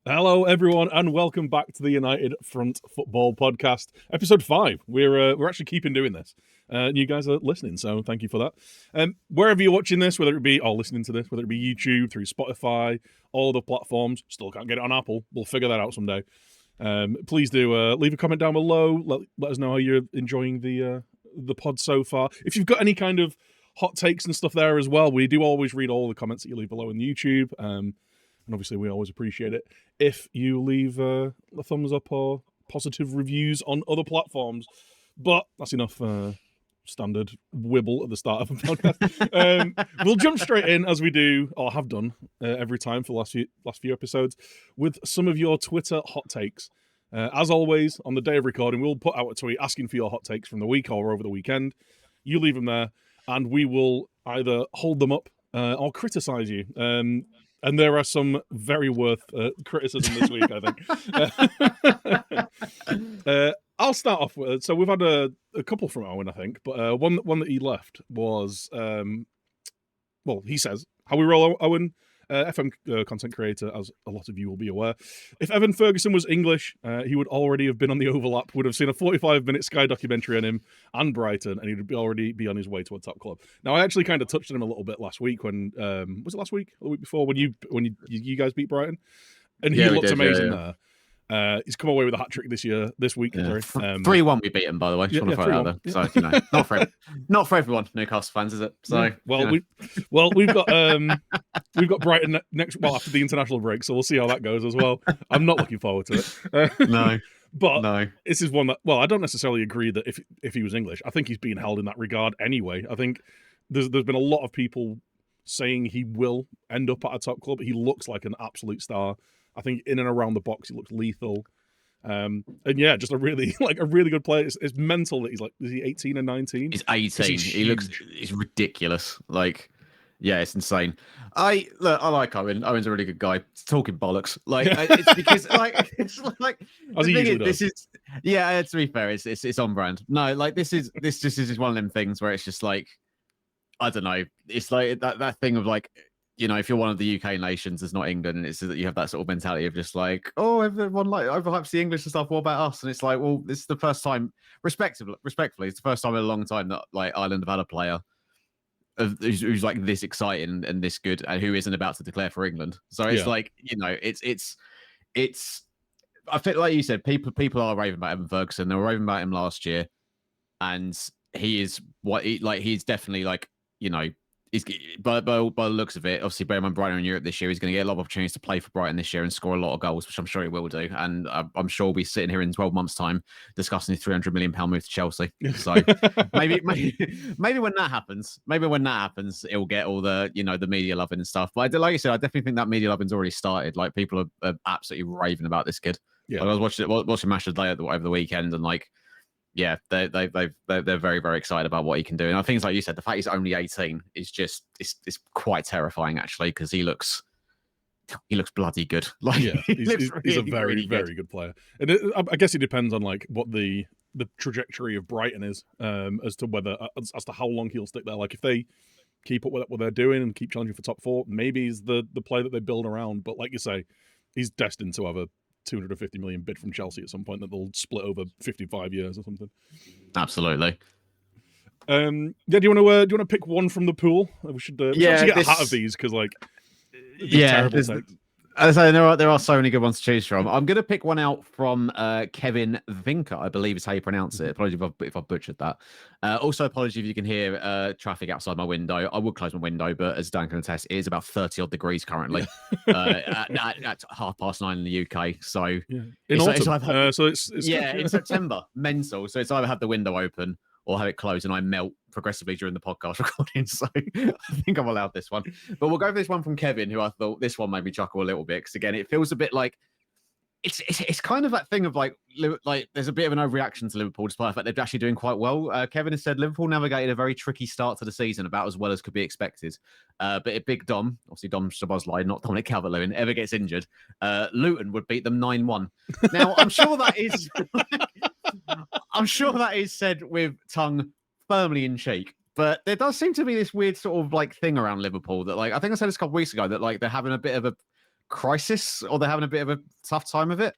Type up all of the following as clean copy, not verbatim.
Hello, everyone, and welcome back to the United Front Football Podcast, episode 5. We're actually keeping doing this. You guys are listening, so thank you for that. Wherever you're watching this, whether it be or listening to this, whether it be YouTube, through Spotify, all the platforms, still can't get it on Apple. We'll figure that out someday. Please do leave a comment down below. Let us know how you're enjoying the pod so far. If you've got any kind of hot takes and stuff there as well, we do always read all the comments that you leave below on YouTube. And obviously, we always appreciate it if you leave a thumbs up or positive reviews on other platforms. But that's enough standard wibble at the start of a podcast. We'll jump straight in, as we do, or have done every time for the last few episodes, with some of your Twitter hot takes. As always, on the day of recording, we'll put out a tweet asking for your hot takes from the week or over the weekend. You leave them there, and we will either hold them up or criticise you. And there are some very worth criticism this week, I think. I'll start off with. So we've had a couple from Owen, I think, but one that he left was, he says, "How we roll, Owen, FM content creator, as a lot of you will be aware. If Evan Ferguson was English, he would already have been on the overlap, would have seen a 45-minute Sky documentary on him and Brighton, and he'd already be on his way to a top club." Now, I actually kind of touched on him a little bit last week when, was it last week or the week before, when you guys beat Brighton? And he looked amazing there. He's come away with a hat-trick this week. Yeah. 3-1 we beat him, by the way. Just want to throw it out there. So, not for everyone, Newcastle fans, is it? So, we've got Brighton next, after the international break, so we'll see how that goes as well. I'm not looking forward to it. No. This is one that, I don't necessarily agree that if he was English, I think he's being held in that regard anyway. I think there's been a lot of people saying he will end up at a top club. He looks like an absolute star. I think in and around the box, he looks lethal. And yeah, just a really good player. It's mental that is he 18 and 19? He's 18. He's ridiculous. It's insane. I like Owen. Owen's a really good guy. It's talking bollocks. It's because as he usually does. To be fair, it's on brand. No, this is one of them things where it's just I don't know. It's like that thing of if you're one of the UK nations, it's not England, and it's that you have that sort of mentality of just everyone overhypes the English and stuff. What about us? And it's this is the first time, respectfully, it's the first time in a long time that Ireland have had a player who's this exciting and this good, and who isn't about to declare for England. So it's it's. I think, like you said, people are raving about Evan Ferguson. They were raving about him last year, and he is he's definitely He's by the looks of it, obviously, bear in mind Brighton in Europe this year, he's going to get a lot of opportunities to play for Brighton this year and score a lot of goals, which I'm sure he will do. And I'm sure we'll be sitting here in 12 months' time discussing his £300 million move to Chelsea. So maybe when that happens, it'll get all the the media loving and stuff. But like you said, I definitely think that media loving's already started. People are absolutely raving about this kid. Yeah, I was watching Match of the Day over the weekend, and they're very, very excited about what he can do. And things like you said, the fact he's only 18 is just it's quite terrifying actually, because he looks bloody good. He's a very, very good player. And I guess it depends on what the trajectory of Brighton is, as to how long he'll stick there. If they keep up with what they're doing and keep challenging for top 4, maybe he's the player that they build around. But like you say, he's destined to have a 250 million bid from Chelsea at some point that they'll split over 55 years or something. Absolutely. Do you want to pick one from the pool? We should get a hat of these because as I say, there are so many good ones to choose from. I'm going to pick one out from Kevin Vinker, I believe is how you pronounce it. Apologies if I butchered that. Also, apologies if you can hear traffic outside my window. I would close my window, but as Dan can attest, it is about 30-odd degrees currently at 9:30 in the UK. So in autumn. in September, mental. So it's either have the window open or have it closed, and I melt progressively during the podcast recording. So I think I'm allowed this one. But we'll go for this one from Kevin, who I thought this one made me chuckle a little bit, because again, it feels a bit like it's kind of that thing of there's a bit of an overreaction to Liverpool, despite the fact they're actually doing quite well. Kevin has said Liverpool navigated a very tricky start to the season, about as well as could be expected. But if Big Dom, obviously Dom Szoboszlai, not Dominic Calvert-Lewin, ever gets injured, Luton would beat them 9-1. Now, I'm sure that is... I'm sure that is said with tongue firmly in cheek, but there does seem to be this weird sort of thing around Liverpool that I think I said this a couple of weeks ago, that they're having a bit of a crisis or they're having a bit of a tough time of it.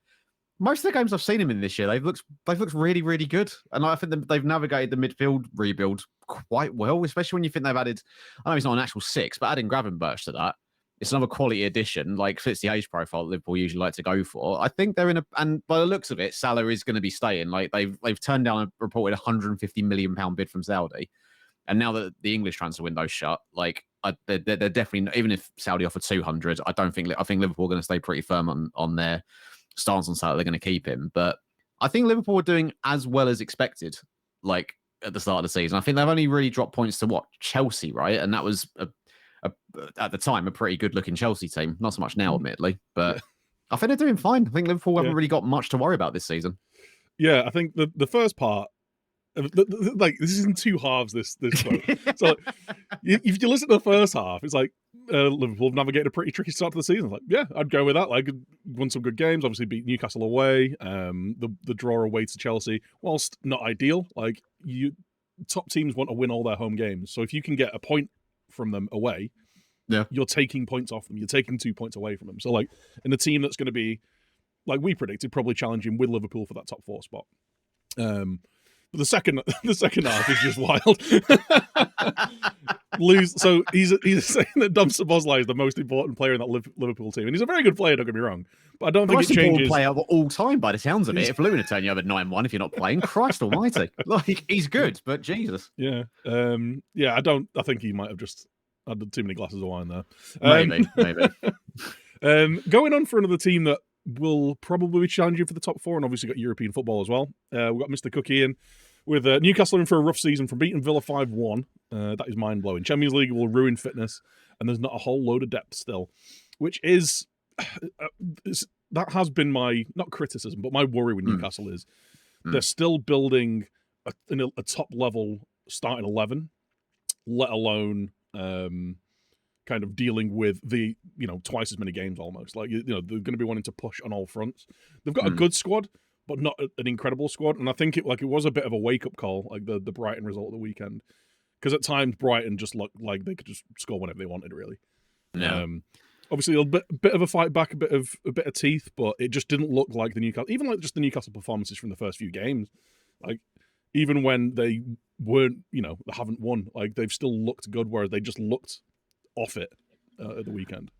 Most of the games I've seen him in this year, they've looked really, really good. And I think they've navigated the midfield rebuild quite well, especially when you think they've added, I know he's not an actual 6, but adding Gravenberch to that, it's another quality addition, like fits the age profile that Liverpool usually like to go for. I think they're in and by the looks of it, Salah is going to be staying. Like they've turned down a reported £150 million bid from Saudi. And now that the English transfer window's shut, like they're definitely, even if Saudi offered 200, I think Liverpool are going to stay pretty firm on their stance on Salah. They're going to keep him. But I think Liverpool were doing as well as expected, like at the start of the season. I think they've only really dropped points to Chelsea, right? And that was at the time a pretty good looking Chelsea team. Not so much now, admittedly, but yeah. I think they're doing fine. I think Liverpool haven't really got much to worry about this season. Yeah, I think the first part, like this is in two halves. This quote. So if you listen to the first half, it's like Liverpool have navigated a pretty tricky start to the season. Like, yeah, I'd go with that. Like, won some good games. Obviously, beat Newcastle away. The draw away to Chelsea, whilst not ideal. Like, top teams want to win all their home games. So if you can get a point from them away, yeah, you're taking points off them. You're taking 2 points away from them. So like, in the team that's going to be, like we predicted, probably challenging with Liverpool for that top 4 spot. But the second half is just wild. So he's saying that Dom Szoboszlai is the most important player in that Liverpool team, and he's a very good player. Don't get me wrong, but I don't think it changes. Player of all time, by the sounds of it. If Luton turn you over 9-1, if you're not playing, Christ Almighty, like he's good, but Jesus, yeah, yeah. I think he might have just had too many glasses of wine there. Maybe. Going on for another team that will probably be challenging for the top 4, and obviously got European football as well. We've got Mr. Cookie in with Newcastle in for a rough season from beating Villa 5-1. That is mind-blowing. Champions League will ruin fitness, and there's not a whole load of depth still, which is that has been my, not criticism, but my worry with Newcastle is they're still building a top-level starting 11, let alone kind of dealing with the, twice as many games almost. Like, they're going to be wanting to push on all fronts. They've got a good squad, but not an incredible squad. And I think it was a bit of a wake-up call, like the Brighton result of the weekend. Because at times Brighton just looked like they could just score whenever they wanted, really. Yeah. Obviously a bit of a fight back, a bit of teeth, but it just didn't look like the Newcastle performances from the first few games. Like, even when they weren't, they haven't won, like they've still looked good, whereas they just looked off it at the weekend.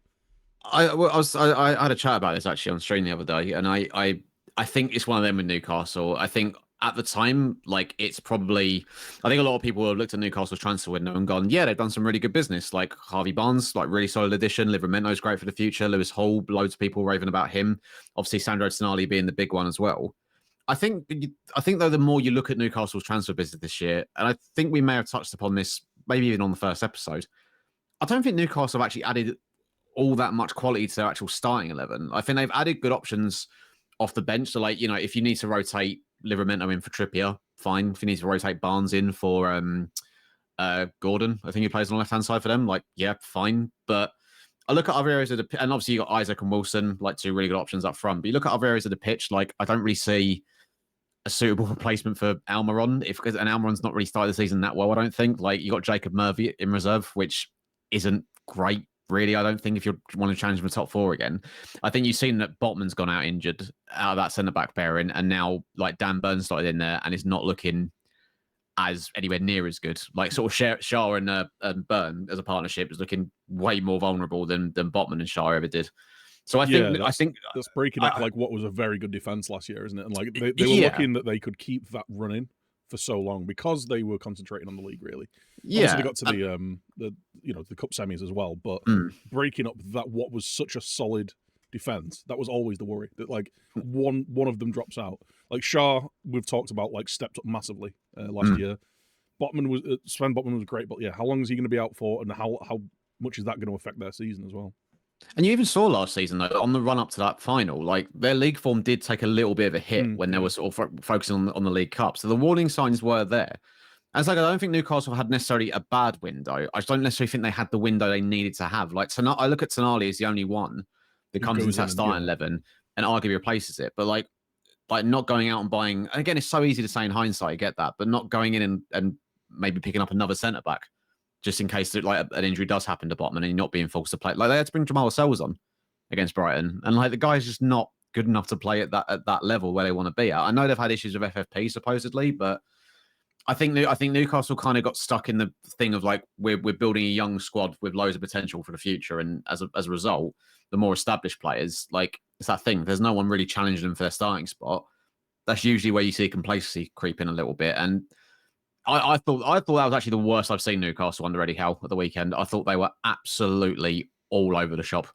I had a chat about this actually on stream the other day, and I think it's one of them with Newcastle. I think at the time, like it's probably, I think a lot of people have looked at Newcastle's transfer window and gone, yeah, they've done some really good business. Like Harvey Barnes, like really solid addition. Livermento's great for the future. Lewis Hall, loads of people raving about him. Obviously, Sandro Tonali being the big one as well. I think though, the more you look at Newcastle's transfer business this year, and I think we may have touched upon this maybe even on the first episode, I don't think Newcastle have actually added all that much quality to their actual starting 11. I think they've added good options off the bench. So, like, if you need to rotate Livermento in for Trippier, fine. If you need to rotate Barnes in for Gordon, I think he plays on the left-hand side for them, like, yeah, fine. But I look at other areas of and obviously you got Isaac and Wilson, like 2 really good options up front. But you look at other areas of the pitch, like I don't really see a suitable replacement for Almiron, because Almiron's not really started the season that well, I don't think. Like, you got Jacob Murphy in reserve, which isn't great, really. I don't think if you want to challenge from the top 4 again. I think you've seen that Botman's gone out injured out of that centre-back pairing, and now like Dan Burns started in there and is not looking as anywhere near as good. Like sort of Shaw and Burn as a partnership is looking way more vulnerable than Botman and Shaw ever did. So I think that's breaking up like what was a very good defense last year, isn't it? And like they were looking that they could keep that running for so long because they were concentrating on the league, really. Yeah, they got to the cup semis as well, but breaking up that what was such a solid defense, that was always the worry, that like one of them drops out. Like Shaw, we've talked about, like stepped up massively last year. Sven Botman was great, but yeah, how long is he going to be out for, and how much is that going to affect their season as well? And you even saw last season, though, on the run up to that final, like their league form did take a little bit of a hit when they were sort of focusing on the League Cup. So the warning signs were there. And it's like, I don't think Newcastle had necessarily a bad window. I just don't necessarily think they had the window they needed to have. Like, I look at Tonali as the only one that comes into that starting 11 and arguably replaces it. But like not going out and buying, and again, it's so easy to say in hindsight, I get that, but not going in and maybe picking up another centre back, just in case that, like, an injury does happen to Botman and you're not being forced to play. Like, they had to bring Jamal Lascelles on. against Brighton, and like the guy's just not good enough to play at that level where they want to be at. I know they've had issues with FFP supposedly, but I think Newcastle kind of got stuck in the thing of like we're building a young squad with loads of potential for the future, and as a result, the more established players, like it's that thing. There's no one really challenging them for their starting spot. That's usually where you see complacency creep in a little bit. And I thought that was actually the worst I've seen Newcastle under Eddie Howe at the weekend. I thought they were absolutely all over the shop.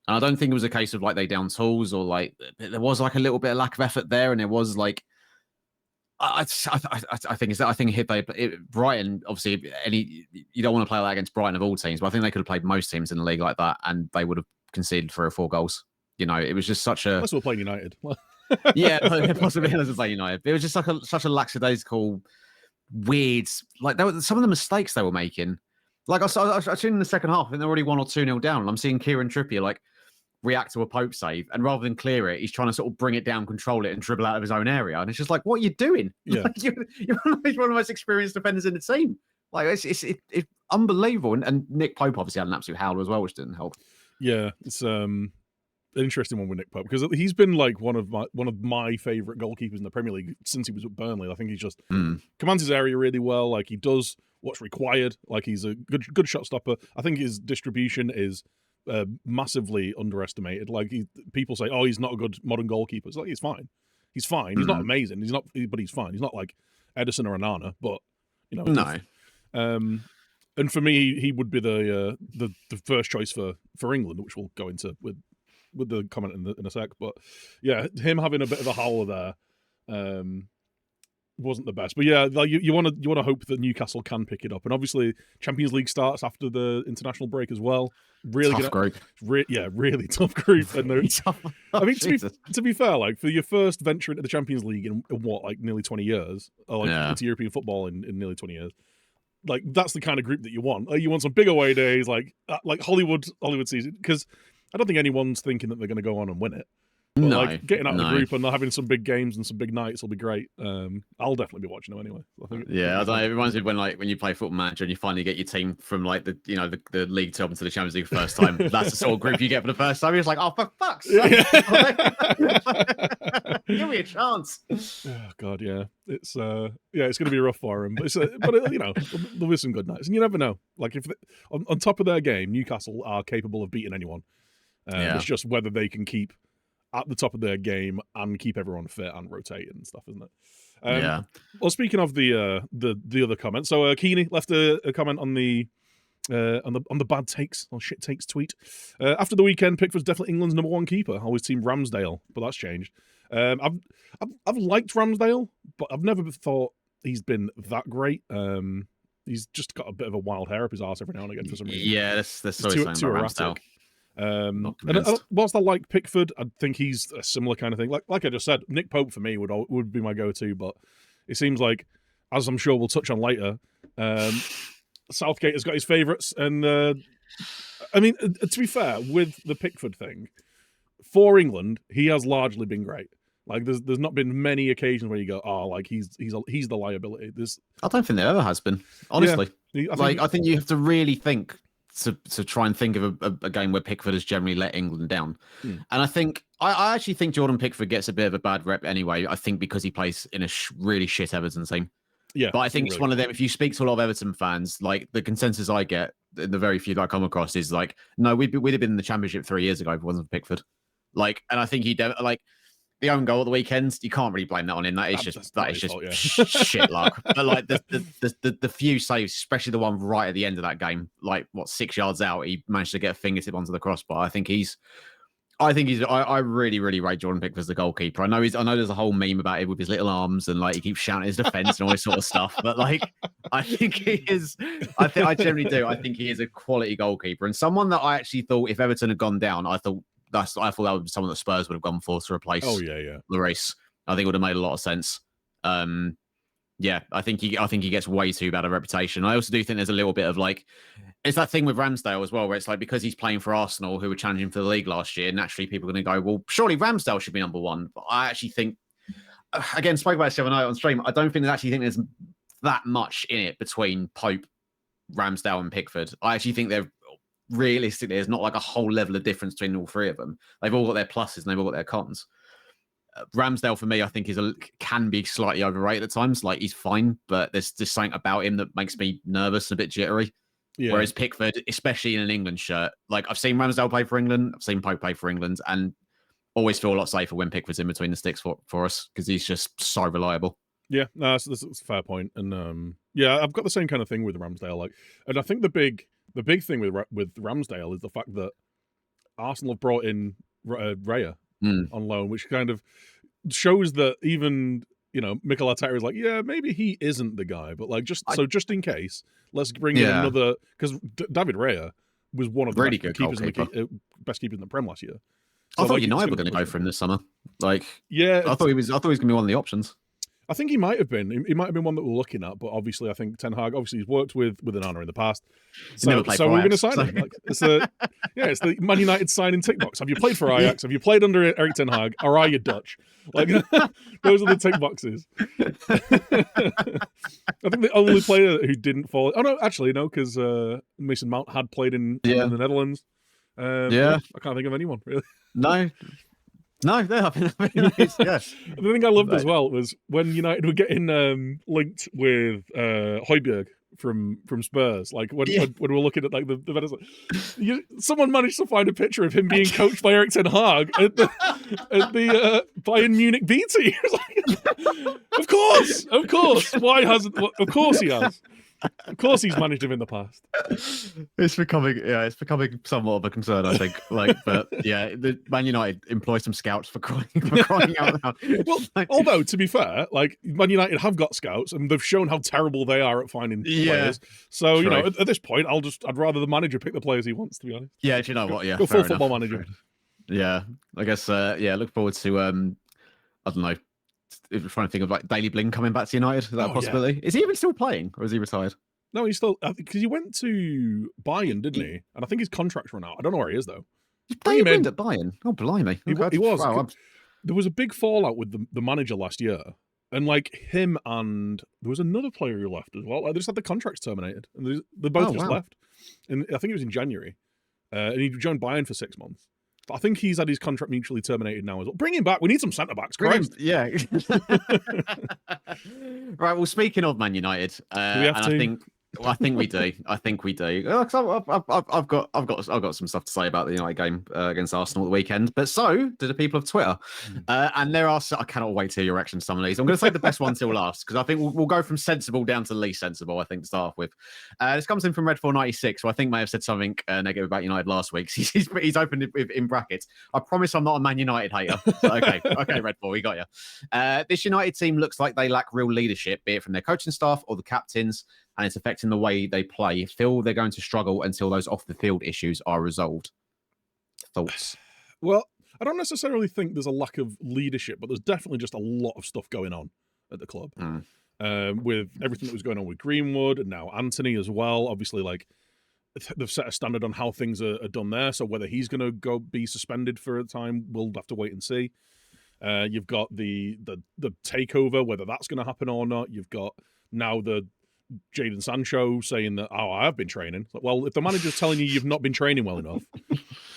And I don't think it was a case of like they down tools or like there was like a little bit of lack of effort there, and it was like I think if Brighton, obviously you don't want to play that against Brighton of all teams, but I think they could have played most teams in the league like that, and they would have conceded 3 or 4 goals. You know, it was just such a. Unless we're playing United. Yeah, possibly as I United. It was just like such a lackadaisical, weird. Like some of the mistakes they were making. Like I tuned in the second half, and they're already 1 or 2-0 down, and I'm seeing Kieran Trippier like react to a Pope save, and rather than clear it, he's trying to sort of bring it down, control it, and dribble out of his own area. And it's just like, what are you doing? Yeah, like, you're one of the most experienced defenders in the team. Like it's unbelievable. And Nick Pope obviously had an absolute howler as well, which didn't help. Yeah, it's an interesting one with Nick Pope because he's been like one of my favorite goalkeepers in the Premier League since he was at Burnley. I think he just commands his area really well. Like he does what's required. Like he's a good shot stopper. I think his distribution is massively underestimated. Like people say, "Oh, he's not a good modern goalkeeper." It's like he's fine. He's fine. He's not amazing. He's not, but he's fine. He's not like Edison or Onana, but you know, no. And for me, he would be the first choice for England, which we'll go into with the comment in a sec. But yeah, him having a bit of a howler there wasn't the best. But yeah, like you want to hope that Newcastle can pick it up, and obviously Champions League starts after the international break as well. Really tough group. Really tough group. And I mean, to be fair, like for your first venture into the Champions League in what, like nearly 20 years, or like into European football in nearly 20 years, like that's the kind of group that you want. Like, you want some big away days, like Hollywood season, because I don't think anyone's thinking that they're going to go on and win it. But like getting out of the group and having some big games and some big nights will be great. I'll definitely be watching them anyway. I think I don't know. It reminds me of when you play Football Manager and you finally get your team from like the League Top into the Champions League first time. That's the sort of group you get for the first time. You're just like, oh, for fuck's sake. Give me a chance. Oh God, yeah. It's going to be rough for them. But there'll be some good nights, and you never know. Like if on top of their game, Newcastle are capable of beating anyone. It's just whether they can keep at the top of their game and keep everyone fit and rotate and stuff, isn't it? Well, speaking of the other comment, so Keeney left a comment on the bad takes or shit takes tweet. After the weekend, Pickford's definitely England's number 1 keeper. Always team Ramsdale, but that's changed. I've liked Ramsdale, but I've never thought he's been that great. He's just got a bit of a wild hair up his arse every now and again for some reason. Yeah, that's too erratic. And whilst I like Pickford, I think he's a similar kind of thing. Like I just said, Nick Pope for me would be my go-to, but it seems like, as I'm sure we'll touch on later, Southgate has got his favourites. And I mean, to be fair, with the Pickford thing, for England, he has largely been great. Like there's not been many occasions where you go, oh, like he's the liability. I don't think there ever has been, honestly. Yeah, I think you have to really think to try and think of a game where Pickford has generally let England down. And I actually think Jordan Pickford gets a bit of a bad rep anyway. I think because he plays in a really shit Everton team. Yeah, but I think it's one of them. If you speak to a lot of Everton fans, like the consensus I get, the very few that I come across is like, no, we'd have been in the Championship 3 years ago if it wasn't for Pickford. Like, and I think the own goal at the weekend, you can't really blame that on him. That is just shit luck. But like the few saves, especially the one right at the end of that game, like 6 yards out, he managed to get a fingertip onto the crossbar. I really, really rate Jordan Pickford as the goalkeeper. I know there's a whole meme about it with his little arms and like he keeps shouting his defense and all this sort of stuff. But like, I think he is. I generally do. I think he is a quality goalkeeper and someone that I actually thought if Everton had gone down, I thought that would be someone that Spurs would have gone for to replace. Lloris. I think it would have made a lot of sense. I think he gets way too bad a reputation. I also do think there's a little bit of like, it's that thing with Ramsdale as well, where it's like because he's playing for Arsenal, who were challenging for the league last year, naturally people are going to go, well, surely Ramsdale should be number 1. But I actually think, again, spoke about this the other night on stream. I don't think there's that much in it between Pope, Ramsdale, and Pickford. I actually think realistically, there's not like a whole level of difference between all three of them. They've all got their pluses and they've all got their cons. Ramsdale for me, I think can be slightly overrated at times. Like he's fine, but there's just something about him that makes me nervous and a bit jittery. Yeah. Whereas Pickford, especially in an England shirt, like I've seen Ramsdale play for England, I've seen Pope play for England, and always feel a lot safer when Pickford's in between the sticks for us because he's just so reliable. Yeah, no, that's a fair point. And yeah, I've got the same kind of thing with Ramsdale. Like, and I think the big thing with Ramsdale is the fact that Arsenal have brought in Raya on loan, which kind of shows that even Mikel Arteta is like, yeah, maybe he isn't the guy, but like just in case, let's bring in another, because David Raya was one of the really best good keepers, best keepers in the Prem last year. So I thought United were going to go for him this summer. Like, yeah, I thought he was going to be one of the options. I think he might have been. He might have been one that we're looking at, but obviously, I think Ten Hag. Obviously, he's worked with Onana in the past, so we're going to sign him. Like, it's the Man United signing tick box. Have you played for Ajax? Have you played under Erik Ten Hag? Or are you Dutch? Like those are the tick boxes. I think the only player who didn't fall. Oh no, actually no, because Mason Mount had played in the Netherlands. I can't think of anyone really. No, yeah. The thing I loved as well was when United were getting linked with Højbjerg from Spurs. Like when we were looking at like the Venezuela, someone managed to find a picture of him being coached by Erik Ten Hag at the Bayern Munich B team. Of course. Why hasn't? Of course he has. Of course, he's managed him in the past. It's becoming somewhat of a concern, I think. Like, but yeah, the Man United employ some scouts for crying out loud. Well, although to be fair, like Man United have got scouts and they've shown how terrible they are at finding players. So true. At this point, I'd rather the manager pick the players he wants. To be honest. Yeah, do you know what? Yeah, go full football manager. Yeah, I guess. Look forward to. I don't know. Trying to think of like Daily Bling coming back to United. Is that a possibility? Yeah. Is he even still playing, or is he retired? No, he's still, because he went to Bayern, didn't he? And I think his contract's run out. I don't know where he is though. He's playing at Bayern. Oh, blimey! He was. Wow, there was a big fallout with the manager last year, and like him and there was another player who left as well. Like, they just had the contracts terminated, and they both left. And I think it was in January, and he joined Bayern for 6 months. I think he's had his contract mutually terminated now as well. Bring him back. We need some centre backs. Christ. Yeah. Right. Well, speaking of Man United, I think we do. I've got some stuff to say about the United game against Arsenal at the weekend. But so do the people of Twitter, and there are. I cannot wait to hear your reactions to some of these. I'm going to save the best one till last because I think we'll go from sensible down to least sensible. I think to start off with. This comes in from Red496, who I think may have said something negative about United last week. He's opened it in brackets. I promise I'm not a Man United hater. So, okay, Red4, we got you. This United team looks like they lack real leadership, be it from their coaching staff or the captains, and it's affecting the way they play. Feel they're going to struggle until those off-the-field issues are resolved. Thoughts? Well, I don't necessarily think there's a lack of leadership, but there's definitely just a lot of stuff going on at the club. With everything that was going on with Greenwood and now Anthony as well. Obviously, like, they've set a standard on how things are done there, so whether he's going to be suspended for a time, we'll have to wait and see. You've got the takeover, whether that's going to happen or not. You've got now the Jadon Sancho saying that, I have been training. Like, well, if the manager's telling you you've not been training well enough,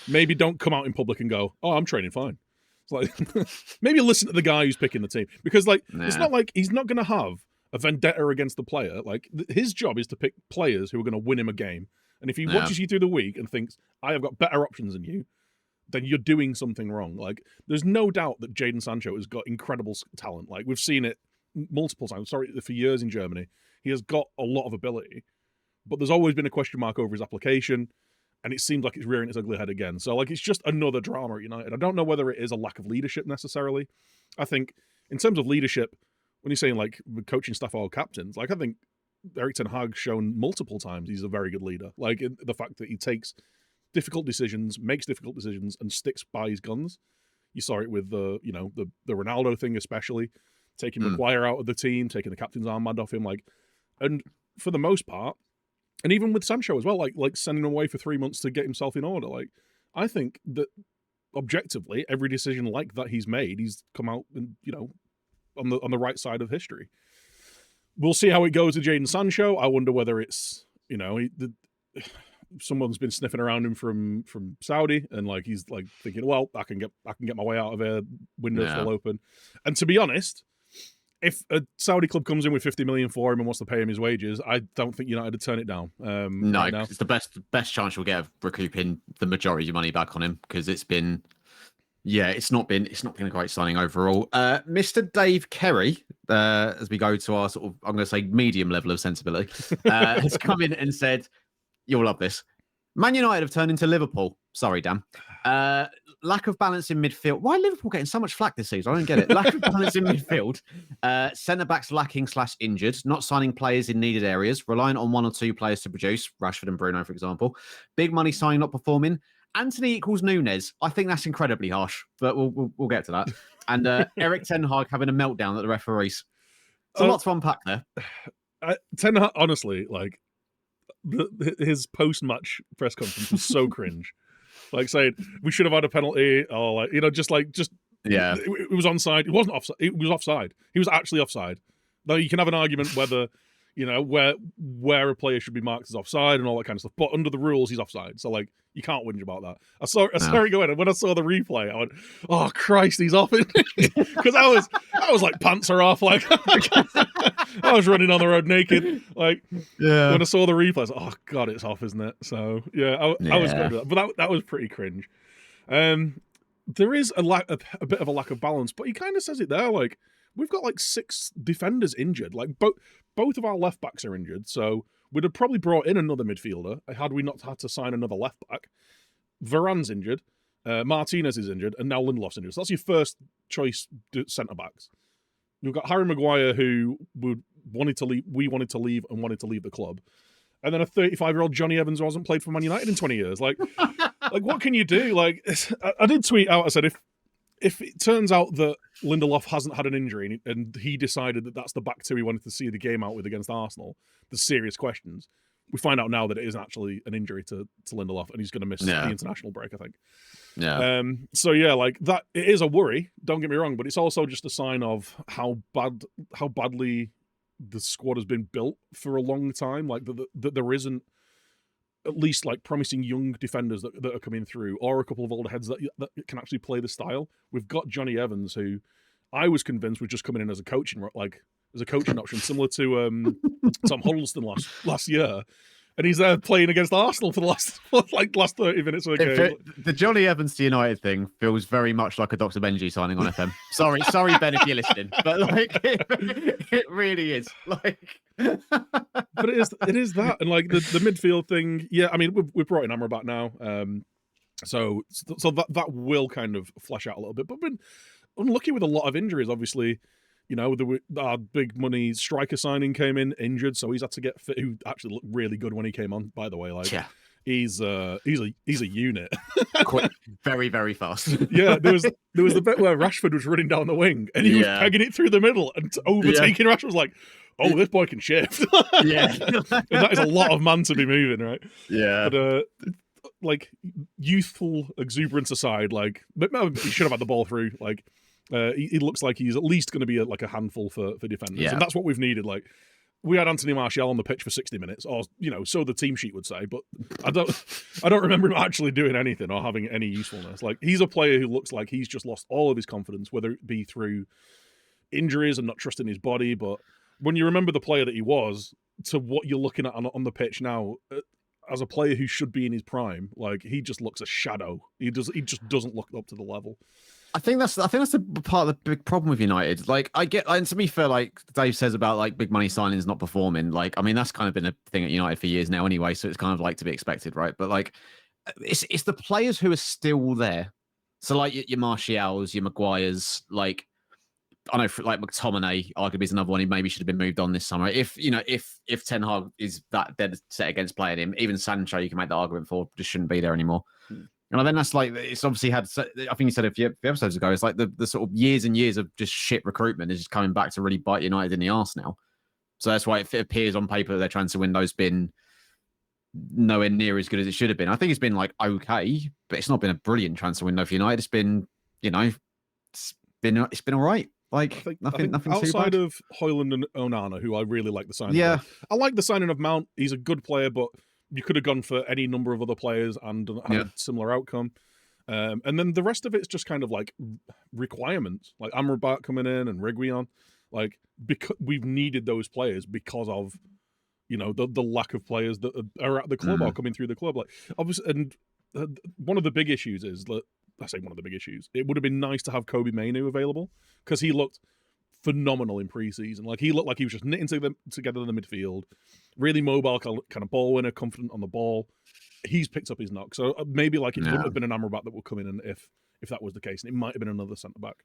maybe don't come out in public and go, I'm training fine. It's like, maybe listen to the guy who's picking the team. Because, like, It's not like he's not going to have a vendetta against the player. Like, his job is to pick players who are going to win him a game. And if he watches you through the week and thinks, I have got better options than you, then you're doing something wrong. Like, there's no doubt that Jadon Sancho has got incredible talent. Like, we've seen it multiple times. For years in Germany. He has got a lot of ability, but there's always been a question mark over his application, and it seems like it's rearing its ugly head again. So, like, it's just another drama at United. I don't know whether it is a lack of leadership necessarily. I think, in terms of leadership, when you're saying, like, coaching staff or captains, like, I think Erik Ten Hag's shown multiple times he's a very good leader. Like, the fact that he takes difficult decisions, makes difficult decisions, and sticks by his guns. You saw it with the Ronaldo thing, especially. Taking Maguire out of the team, taking the captain's armband off him, like... And for the most part, and even with Sancho as well, like sending him away for 3 months to get himself in order. Like, I think that objectively, every decision like that he's made, he's come out and, on the right side of history. We'll see how it goes with Jadon Sancho. I wonder whether it's, someone's been sniffing around him from Saudi, and like he's like thinking, well, I can get my way out of a window still open. And to be honest, if a Saudi club comes in with 50 million for him and wants to pay him his wages, I don't think United would turn it down. No, right now. It's the best chance you'll get of recouping the majority of your money back on him, because it's been, it's not been a great signing overall. Mr. Dave Kerry, as we go to our sort of, I'm going to say, medium level of sensibility, has come in and said, you'll love this. Man United have turned into Liverpool. Sorry, Dan. Lack of balance in midfield. Why are Liverpool getting so much flack this season? I don't get it. Lack of balance in midfield. Centre-backs lacking / injured. Not signing players in needed areas. Relying on 1 or 2 players to produce. Rashford and Bruno, for example. Big money signing not performing. Anthony equals Nunes. I think that's incredibly harsh, but we'll get to that. And Eric Ten Hag having a meltdown at the referees. It's a lot to unpack there. Ten Hag, honestly, like his post-match press conference was so cringe. Like saying we should have had a penalty, or like it was onside. It wasn't offside. It was offside. He was actually offside. Now you can have an argument whether where a player should be marked as offside and all that kind of stuff, but under the rules he's offside. So like you can't whinge about that. I saw it go in, and when I saw the replay, I went, "Oh Christ, he's off!" Because I was like, pants are off. Like I was running on the road naked. Like when I saw the replay, I was like, "Oh God, it's off, isn't it?" So I was good with that, but that was pretty cringe. There is a bit of a lack of balance, but he kind of says it there. Like we've got like 6 defenders injured. Like both of our left backs are injured, so we'd have probably brought in another midfielder had we not had to sign another left back. Varane's injured, Martinez is injured, and now Lindelof's injured. So that's your first choice centre backs. We've got Harry Maguire, who we wanted to leave the club, and then a 35-year-old Johnny Evans who hasn't played for Man United in 20 years. Like what can you do? Like I did tweet out. I said if it turns out that Lindelof hasn't had an injury and he decided that that's the back 2 he wanted to see the game out with against Arsenal, there's serious questions. We find out now that it is actually an injury to Lindelof, and he's going to miss the international break, I think. Yeah. So yeah, like that, it is a worry. Don't get me wrong, but it's also just a sign of how badly the squad has been built for a long time. Like that there isn't at least like promising young defenders that are coming through, or a couple of older heads that can actually play the style. We've got Johnny Evans, who I was convinced was just coming in as a coaching option, similar to Tom Huddleston last year, and he's there playing against Arsenal for the last 30 minutes of the game. The Johnny Evans to United thing feels very much like a Dr. Benji signing on FM. Sorry, Ben, if you're listening, but like it really is. Like, but it is that, and like the midfield thing. Yeah, I mean we've brought in Amrabat now, so that will kind of flesh out a little bit. But been unlucky with a lot of injuries, obviously. Our big money striker signing came in injured, so he's had to get fit. Who actually looked really good when he came on, by the way. Like, he's a unit. Quick, very, very fast. Yeah, there was the bit where Rashford was running down the wing and he was pegging it through the middle and overtaking. Rashford was like, "Oh, this boy can shift." Yeah, and that is a lot of man to be moving, right? Yeah, but like youthful exuberance aside, like he should have had the ball through. Like. He looks like he's at least going to be a handful for defenders, and that's what we've needed. Like we had Anthony Martial on the pitch for 60 minutes, or so the team sheet would say, but I don't remember him actually doing anything or having any usefulness. Like he's a player who looks like he's just lost all of his confidence, whether it be through injuries and not trusting his body. But when you remember the player that he was to what you're looking at on the pitch now, as a player who should be in his prime, like he just looks a shadow. He just doesn't look up to the level. I think that's the part of the big problem with United. Like and to be fair, like Dave says about like big money signings not performing. Like I mean that's kind of been a thing at United for years now anyway. So it's kind of like to be expected, right? But like it's the players who are still there. So like your Martials, your Maguires, like I know like McTominay arguably is another one. He maybe should have been moved on this summer. If Ten Hag is that dead set against playing him, even Sancho you can make the argument for just shouldn't be there anymore. And then that's like, it's obviously had, I think you said a few episodes ago, it's like the sort of years and years of just shit recruitment is just coming back to really bite United in the arse now. So that's why it appears on paper that their transfer window's been nowhere near as good as it should have been. I think it's been like okay, but it's not been a brilliant transfer window for United. It's been, it's been all right. Like nothing outside too bad. of Højlund and Onana, who I really like the signing. Yeah, I like the signing of Mount. He's a good player, but you could have gone for any number of other players and had a similar outcome. And then the rest of it's just kind of like requirements, like Amrabat coming in and Reguilon, like because we've needed those players because of, you know, the lack of players that are at the club or coming through the club. Like obviously, and one of the big issues is that, I say one of the big issues, it would have been nice to have Kobe Mainoo available because he looked phenomenal in pre-season. Like he looked like he was just knitting together in the midfield, really mobile, kind of ball winner, confident on the ball. He's picked up his knock, so maybe like it wouldn't have been an Amrabat that would come in, and if that was the case, and it might have been another centre back.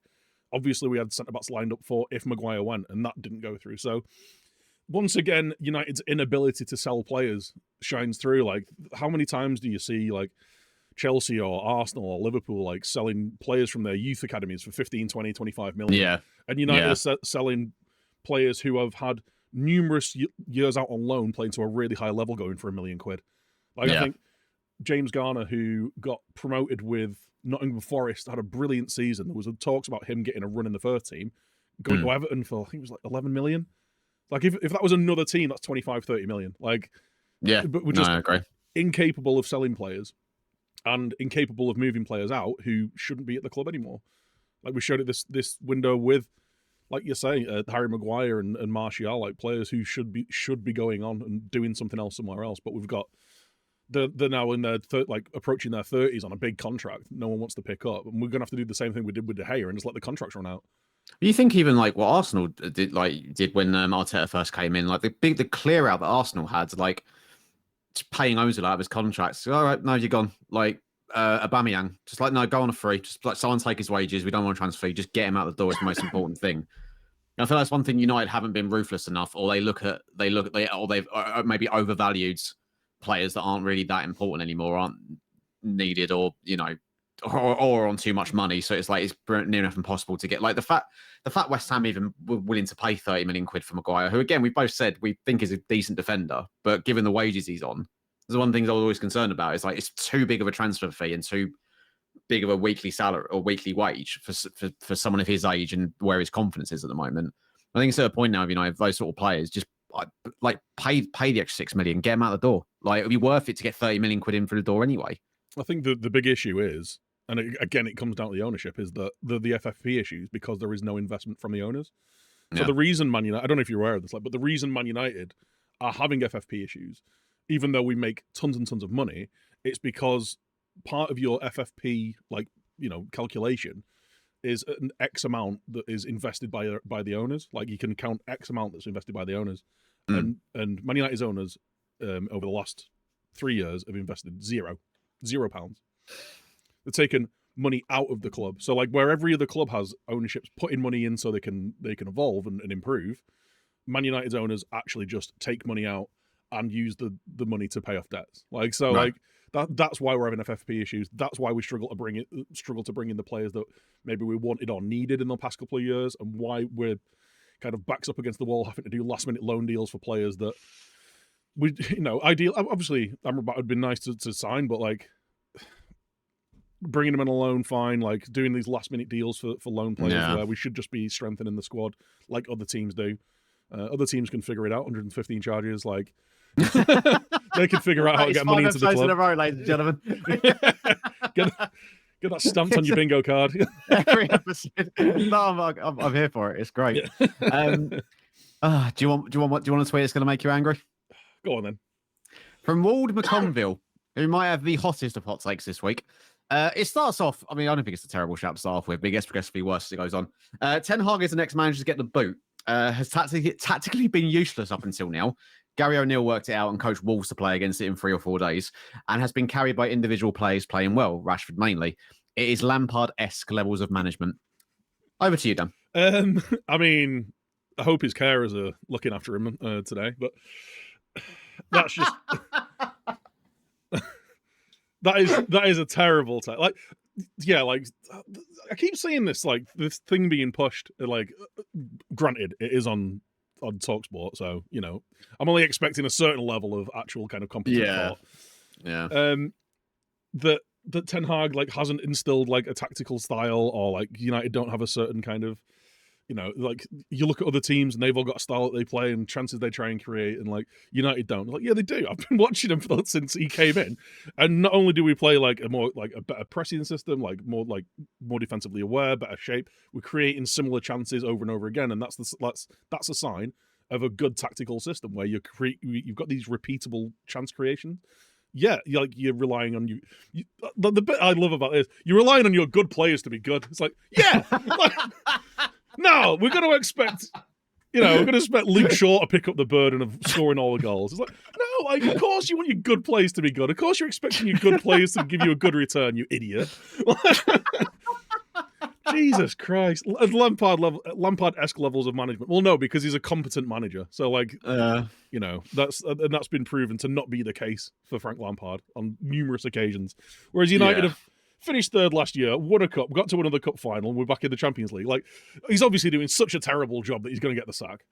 Obviously, we had centre backs lined up for if Maguire went, and that didn't go through. So once again, United's inability to sell players shines through. Like, how many times do you see like Chelsea or Arsenal or Liverpool like selling players from their youth academies for 15, 20, 25 million? Yeah. And United are selling players who have had numerous years out on loan playing to a really high level going for £1 million. Like, I think James Garner, who got promoted with Nottingham Forest, had a brilliant season. There was talks about him getting a run in the first team, going to Everton for, I think it was like 11 million. Like, if that was another team, that's 25, 30 million. Like, but we're just incapable of selling players and incapable of moving players out who shouldn't be at the club anymore. Like, we showed it this window with, like you say, Harry Maguire and Martial, like players who should be going on and doing something else somewhere else. But we've got they're now in their like approaching their 30s on a big contract. No one wants to pick up, and we're gonna have to do the same thing we did with De Gea and just let the contracts run out. You think even like what Arsenal did when Arteta first came in, like the clear out that Arsenal had, like paying Ozil out of his contracts. All right, no, you're gone. Like Aubameyang, just like no, go on a free. Just like someone take his wages. We don't want to transfer. Just get him out the door. It's the most important thing. And I feel that's one thing United haven't been ruthless enough, or they've maybe overvalued players that aren't really that important anymore, aren't needed, or or on too much money. So it's like it's near enough impossible to get. Like the fact West Ham even were willing to pay 30 million quid for Maguire, who again we both said we think is a decent defender, but given the wages he's on, there's one thing I was always concerned about. It's like it's too big of a transfer fee and too big of a weekly salary or weekly wage for someone of his age and where his confidence is at the moment. I think it's at a point now, if those sort of players just like pay the extra 6 million, get them out the door. Like it'd be worth it to get 30 million quid in for the door anyway. I think the big issue is, and it comes down to the ownership, is that the FFP issues because there is no investment from the owners. So the reason Man United, I don't know if you're aware of this, but the reason Man United are having FFP issues, even though we make tons and tons of money, it's because part of your FFP calculation is an X amount that is invested by the owners. Like you can count X amount that's invested by the owners, and Man United's owners over the last 3 years have invested £0. They've taken money out of the club. So like where every other club has ownerships putting money in so they can evolve and improve, Man United's owners actually just take money out and use the money to pay off debts. Like so, right. Like that's why we're having FFP issues. That's why we struggle to bring in the players that maybe we wanted or needed in the past couple of years, and why we're kind of backs up against the wall having to do last minute loan deals for players that we ideal. Obviously, Amrabat would been nice to sign, but like bringing them in a loan, fine. Like doing these last minute deals for loan players where we should just be strengthening the squad like other teams do. Other teams can figure it out. 115 charges, like they can figure out how to get money into the club. In a row, ladies and gentlemen. Get that stamped on your bingo card. Every episode. No, I'm here for it. It's great. Yeah. Do you want a tweet that's going to make you angry? Go on then. From Wald McConville, who might have the hottest of hot takes this week. It starts off, I don't think it's a terrible shout to start off with, but it gets progressively worse as it goes on. Ten Hag is the next manager to get the boot. Has tactically been useless up until now. Gary O'Neill worked it out and coached Wolves to play against it in 3 or 4 days, and has been carried by individual players playing well, Rashford mainly. It is Lampard-esque levels of management. Over to you, Dan. I hope his carers are looking after him today, but that's just that is a terrible take. Like, yeah, like I keep seeing this thing being pushed. Like, granted, it is on TalkSport, so I'm only expecting a certain level of actual kind of competent thought. Yeah. That Ten Hag hasn't instilled a tactical style, or United don't have a certain kind of you know, like you look at other teams and they've all got a style that they play and chances they try and create, and like United don't. Like, yeah, they do. I've been watching them since he came in, and not only do we play like a better pressing system, like more defensively aware, better shape, we're creating similar chances over and over again, and that's a sign of a good tactical system where you've got these repeatable chance creations. Yeah, you're relying on the bit I love about this, you're relying on your good players to be good. It's like, yeah, like, no, we're going to expect, we're going to expect Luke Shaw to pick up the burden of scoring all the goals. It's like, no, like, of course you want your good players to be good. Of course you're expecting your good players to give you a good return, you idiot. Jesus Christ. Lampard-esque levels of management. Well, no, because he's a competent manager. So, like, that's been proven to not be the case for Frank Lampard on numerous occasions. Whereas United have finished third last year, won a cup, got to another cup final, and we're back in the Champions League. Like, he's obviously doing such a terrible job that he's going to get the sack.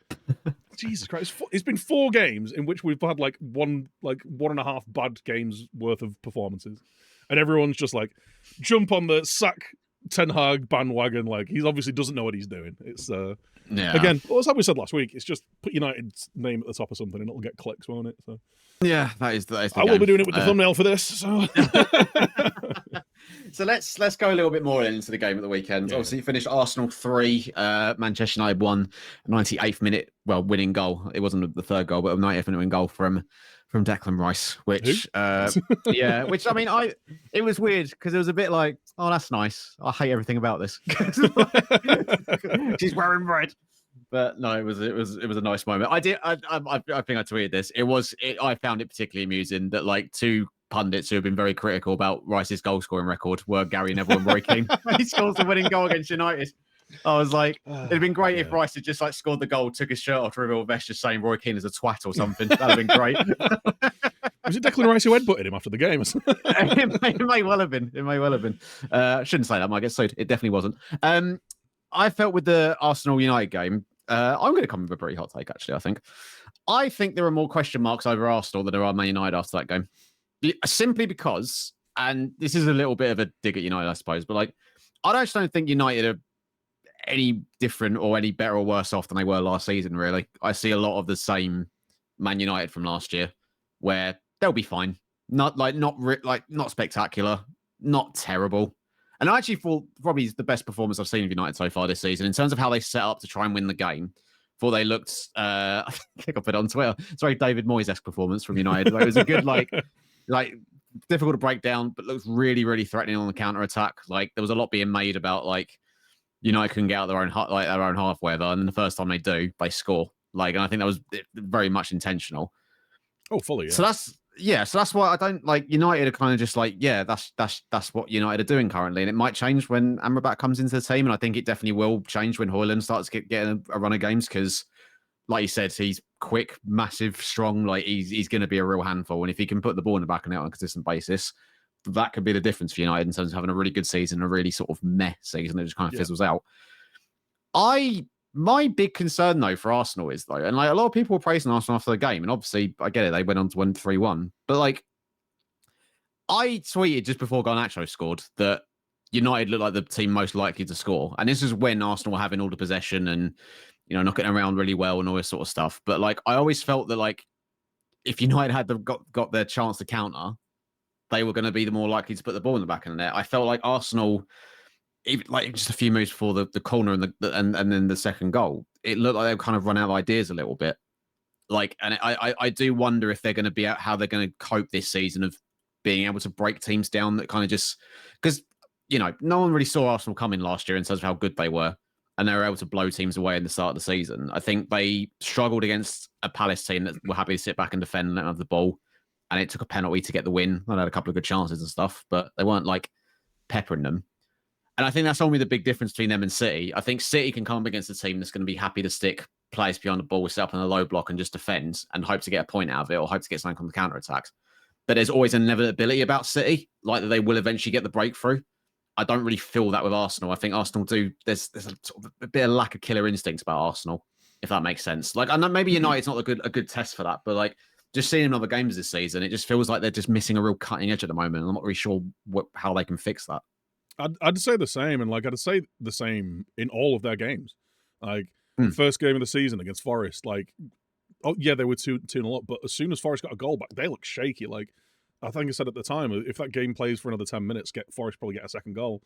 Jesus Christ. It's been 4 games in which we've had, one and a half bad games worth of performances. And everyone's just like, jump on the sack Ten Hag bandwagon. Like, he obviously doesn't know what he's doing. It's again, well, as we said last week, it's just put United's name at the top of something and it'll get clicks, won't it? So yeah, that is the I will be doing it with the thumbnail for this. So so let's go a little bit more into the game at the weekend. Obviously, finished Arsenal 3, Manchester United 1, 98th minute, winning goal. It wasn't the third goal, but a 98th minute winning goal from Declan Rice, which which I mean, it was weird because it was a bit like, oh, that's nice. I hate everything about this. She's wearing red. But no, it was a nice moment. I think I tweeted this. I found it particularly amusing that like 2 pundits who have been very critical about Rice's goal scoring record were Gary Neville and Roy Keane. He scores the winning goal against United. I was like, it'd been great if Rice had just like scored the goal, took his shirt off to reveal a vest, just saying Roy Keane is a twat or something. That'd have been great. Was it Declan Rice who headbutted him after the game? It may well have been. I shouldn't say that. I might get sued. It definitely wasn't. I felt with the Arsenal United game, I'm going to come with a pretty hot take, actually, I think there are more question marks over Arsenal than there are Man United after that game. Simply because, and this is a little bit of a dig at United, I suppose, but like, I just don't think United are any different or any better or worse off than they were last season, really. I see a lot of the same Man United from last year, where they'll be fine. Not spectacular, not terrible. And I actually thought probably the best performance I've seen of United so far this season in terms of how they set up to try and win the game. Thought they looked, I think I put it on Twitter. It's very David Moyes-esque performance from United. It was a good, like difficult to break down, but looks really, really threatening on the counter attack. Like there was a lot being made about like United couldn't get out their own half, whatever. And then the first time they do, they score. Like, and I think that was very much intentional. Oh, fully. Yeah. So that's why I don't like United are kind of just like, yeah, that's what United are doing currently. And it might change when Amrabat comes into the team. And I think it definitely will change when Højlund starts getting a run of games. Cause like you said, he's quick, massive, strong. Like he's going to be a real handful. And if he can put the ball in the back and out on a consistent basis, that could be the difference for United in terms of having a really good season, a really sort of meh season that just kind of fizzles out. My big concern, though, for Arsenal is, though, and like a lot of people were praising Arsenal after the game, and obviously, I get it, they went on to win 3-1. But like, I tweeted just before Garnacho scored that United looked like the team most likely to score. And this is when Arsenal were having all the possession and, knocking around really well and all this sort of stuff. But like, I always felt that like, if United had got their chance to counter, they were going to be the more likely to put the ball in the back of the net. I felt like Arsenal, even, like just a few moves before the corner and then the second goal, it looked like they've kind of run out of ideas a little bit. Like, and I do wonder if they're going to be how they're going to cope this season of being able to break teams down that kind of just because no one really saw Arsenal coming last year in terms of how good they were, and they were able to blow teams away in the start of the season. I think they struggled against a Palace team that were happy to sit back and defend and not have the ball, and it took a penalty to get the win. They had a couple of good chances and stuff, but they weren't like peppering them. And I think that's only the big difference between them and City. I think City can come up against a team that's going to be happy to stick players behind the ball, set up in a low block and just defend and hope to get a point out of it or hope to get something on the counter attacks. But there's always an inevitability about City, like that they will eventually get the breakthrough. I don't really feel that with Arsenal. I think Arsenal do. There's a bit of lack of killer instincts about Arsenal, if that makes sense. Like I know maybe United's not a good test for that, but like just seeing in other games this season, it just feels like they're just missing a real cutting edge at the moment. I'm not really sure how they can fix that. I'd say the same, and like I'd say the same in all of their games. Like first game of the season against Forest, like, oh yeah, they were 2-0 up, but as soon as Forest got a goal back, they looked shaky. Like I think I said at the time, if that game plays for another 10 minutes, Forest probably get a second goal.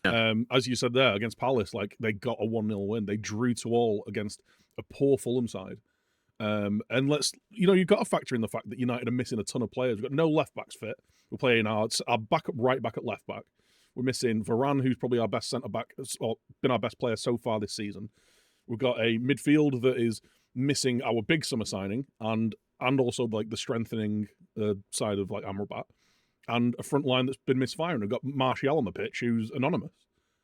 Yeah. As you said there, against Palace, like they got a 1-0 win. They drew 2-2 against a poor Fulham side. And you've got to factor in the fact that United are missing a ton of players. We've got no left backs fit. We're playing our backup right back at left back. We're missing Varane, who's probably our best centre back, or been our best player so far this season. We've got a midfield that is missing our big summer signing and also like the strengthening side of like Amrabat, and a front line that's been misfiring. We've got Martial on the pitch, who's anonymous.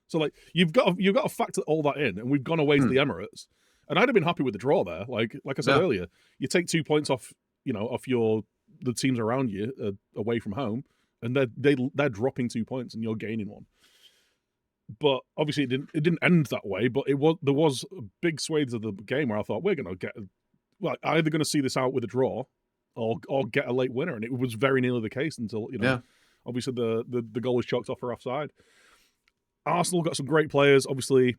So like you've got to factor all that in, and we've gone away to the Emirates. And I'd have been happy with the draw there. Like I said earlier, you take 2 points off the teams around you away from home, and they're dropping 2 points, and you're gaining one. But obviously, it didn't end that way. But there was big swathes of the game where I thought we're going to get either going to see this out with a draw, or get a late winner, and it was very nearly the case until obviously the goal was chalked off for offside. Arsenal got some great players, obviously.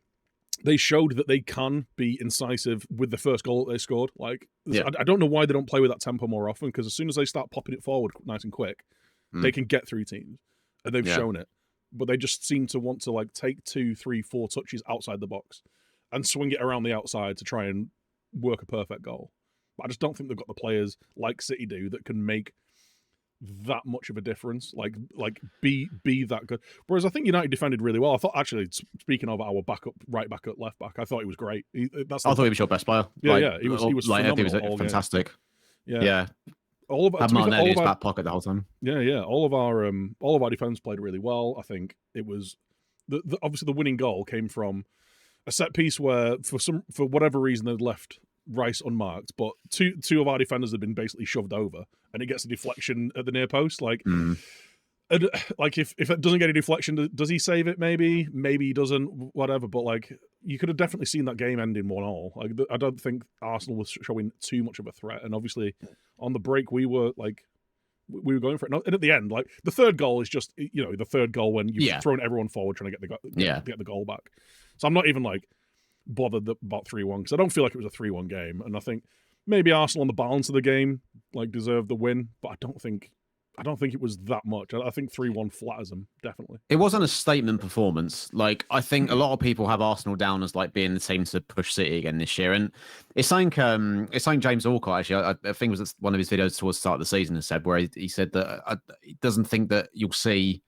They showed that they can be incisive with the first goal that they scored. Like, I don't know why they don't play with that tempo more often, because as soon as they start popping it forward nice and quick, they can get through teams. And they've shown it. But they just seem to want to like take 2, 3, 4 touches outside the box and swing it around the outside to try and work a perfect goal. But I just don't think they've got the players like City do that can make that much of a difference, like be that good. Whereas I think United defended really well. I thought, actually, speaking of our backup, right back at left back, I thought he was great. I thought he was your best player. He was fantastic. Game. Yeah. All of had Martinelli in his back pocket the whole time. Yeah. All of our defense played really well. I think it was obviously the winning goal came from a set piece where for whatever reason they'd left Rice unmarked, but two of our defenders had been basically shoved over, and it gets a deflection at the near post. Like, like if it doesn't get a deflection, does he save it? Maybe he doesn't. Whatever. But like, you could have definitely seen that game ending 1-1. Like, I don't think Arsenal was showing too much of a threat, and obviously on the break we were going for it. And at the end, like the third goal is just the third goal when you've thrown everyone forward trying to get the goal back. So I'm not even like bothered about 3-1, because I don't feel like it was a 3-1 game, and I think maybe Arsenal on the balance of the game like deserved the win, but I don't think it was that much. I think 3-1 flatters them, definitely. It wasn't a statement performance. Like, I think a lot of people have Arsenal down as like being the team to push City again this year, and it's something James Walcott, actually, I think it was one of his videos towards the start of the season, has said, where he said that he doesn't think that you'll see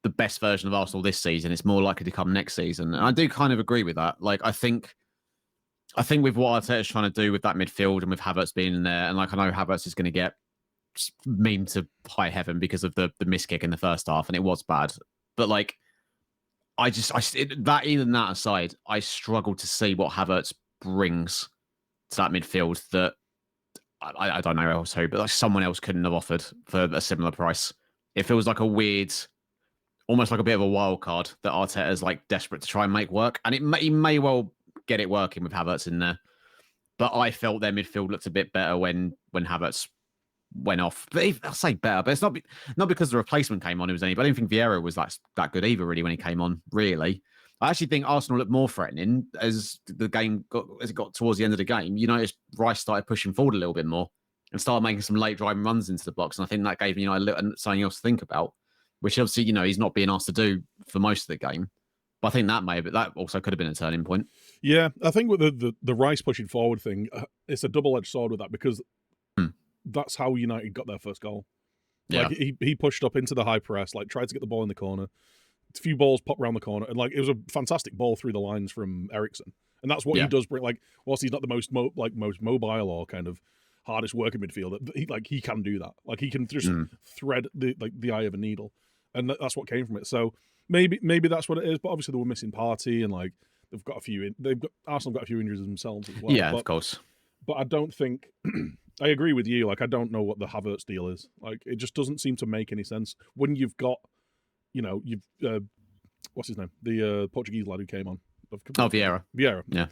the best version of Arsenal this season. It's more likely to come next season. And I do kind of agree with that. Like, I think with what Arteta's trying to do with that midfield and with Havertz being in there, and like, I know Havertz is going to get memed to high heaven because of the miss kick in the first half, and it was bad. But like, even that aside, I struggle to see what Havertz brings to that midfield that I don't know else who, but like someone else couldn't have offered for a similar price. It feels like a weird, almost like a bit of a wild card that Arteta's like desperate to try and make work. And he may well get it working with Havertz in there. But I felt their midfield looked a bit better when Havertz went off. But I'll say better, but it's not because the replacement came on who was any, but I don't think Vieira was that good either, really, when he came on, really. I actually think Arsenal looked more threatening as it got towards the end of the game. You noticed Rice started pushing forward a little bit more and started making some late driving runs into the box. And I think that gave something else to think about, which obviously, he's not being asked to do for most of the game. But I think that also could have been a turning point. Yeah, I think with the Rice pushing forward thing, it's a double-edged sword with that, because that's how United got their first goal. Like, he pushed up into the high press, like tried to get the ball in the corner. A few balls popped around the corner, and like it was a fantastic ball through the lines from Eriksen. And that's what he does bring. Like, whilst he's not the most mobile or kind of hardest working midfielder, he can do that. Like, he can just thread the eye of a needle, and that's what came from it. So maybe that's what it is. But obviously they were missing Partey, and like Arsenal got a few injuries themselves as well. Yeah, of course. But I don't think I agree with you. Like, I don't know what the Havertz deal is. Like, it just doesn't seem to make any sense when you've got, what's his name? The Portuguese lad who came on. Vieira. Yeah.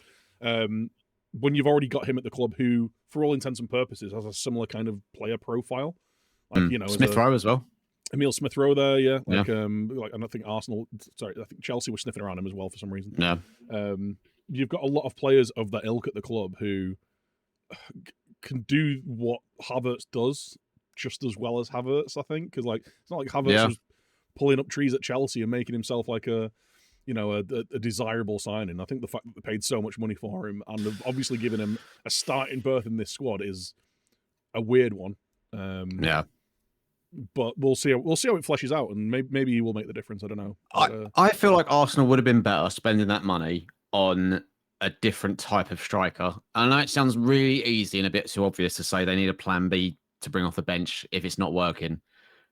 When you've already got him at the club, who, for all intents and purposes, has a similar kind of player profile. Like, Smith Rowe as well. Emil Smith Rowe there, yeah. Like, I don't think I think Chelsea was sniffing around him as well for some reason. Yeah. you've got a lot of players of that ilk at the club who can do what Havertz does just as well as Havertz, I think, because like it's not like Havertz was pulling up trees at Chelsea and making himself like a desirable signing. I think the fact that they paid so much money for him and have obviously given him a starting berth in this squad is a weird one. But we'll see how it fleshes out, and maybe he will make the difference. I don't know. But, I feel like Arsenal would have been better spending that money on a different type of striker. I know it sounds really easy and a bit too obvious to say they need a plan B to bring off the bench if it's not working.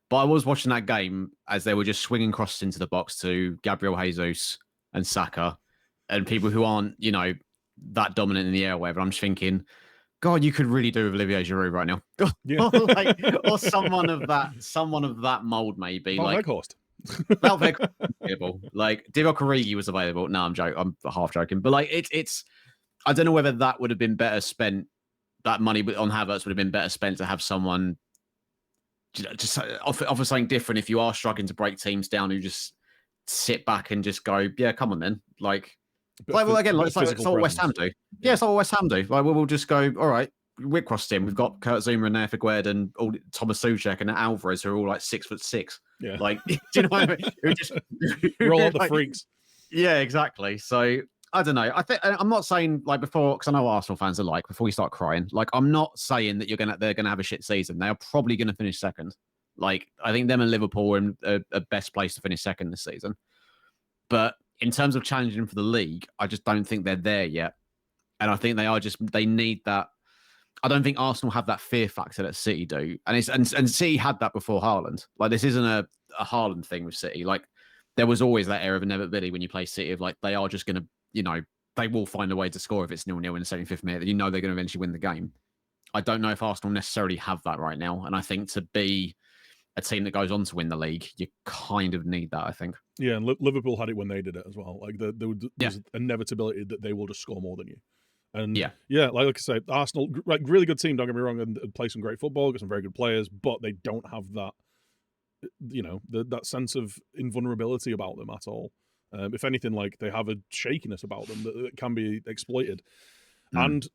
But I was watching that game as they were just swinging crosses into the box to Gabriel Jesus and Saka and people who aren't, that dominant in the air or whatever. I'm just thinking, God, you could really do with Olivier Giroud right now. Or someone of that mold, maybe. Weghorst. Like Divock Origi was available. No, I'm joking. I'm half joking. But it's I don't know whether that would have been better spent. That money on Havertz would have been better spent to have someone just offer something different if you are struggling to break teams down who just sit back and just go, yeah, come on then. It's what West Ham do. Yeah, it's what West Ham do. Like we'll just go, all right, we're crossed in. We've got Kurt Zuma and Nafi Gued and all Thomas Suchek and Alvarez who are all like 6'6". Yeah. Like, do you know what I mean? Who just roll up the freaks. Yeah, exactly. So I don't know. I'm not saying like before, because I know what Arsenal fans are like. Before we start crying, like I'm not saying that they're gonna have a shit season. They are probably gonna finish second. Like I think them and Liverpool are in a best place to finish second this season. But in terms of challenging for the league, I just don't think they're there yet. And I think they need that. I don't think Arsenal have that fear factor that City do. And City had that before Haaland. Like this isn't a Haaland thing with City. Like there was always that air of inevitability when you play City of like they are just gonna, they will find a way to score if it's 0-0 in the 75th minute. They're going to eventually win the game. I don't know if Arsenal necessarily have that right now. And I think to be a team that goes on to win the league, you kind of need that, I think. Yeah, and Liverpool had it when they did it as well. Like there's inevitability that they will just score more than you. And like I say, Arsenal, like really good team, don't get me wrong, and play some great football, got some very good players, but they don't have that, that sense of invulnerability about them at all. If anything, like they have a shakiness about them that can be exploited. And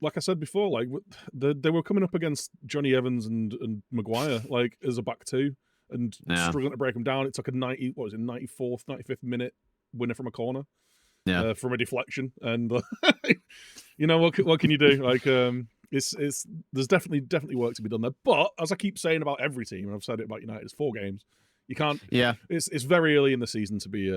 like I said before, like they were coming up against Johnny Evans and Maguire like as a back two and struggling to break them down. It took a 94th, 95th minute winner from a corner, from a deflection, and what can you do? Like it's there's definitely work to be done there. But as I keep saying about every team, and I've said it about United, it's 4 games. You can't. Yeah, it's very early in the season to be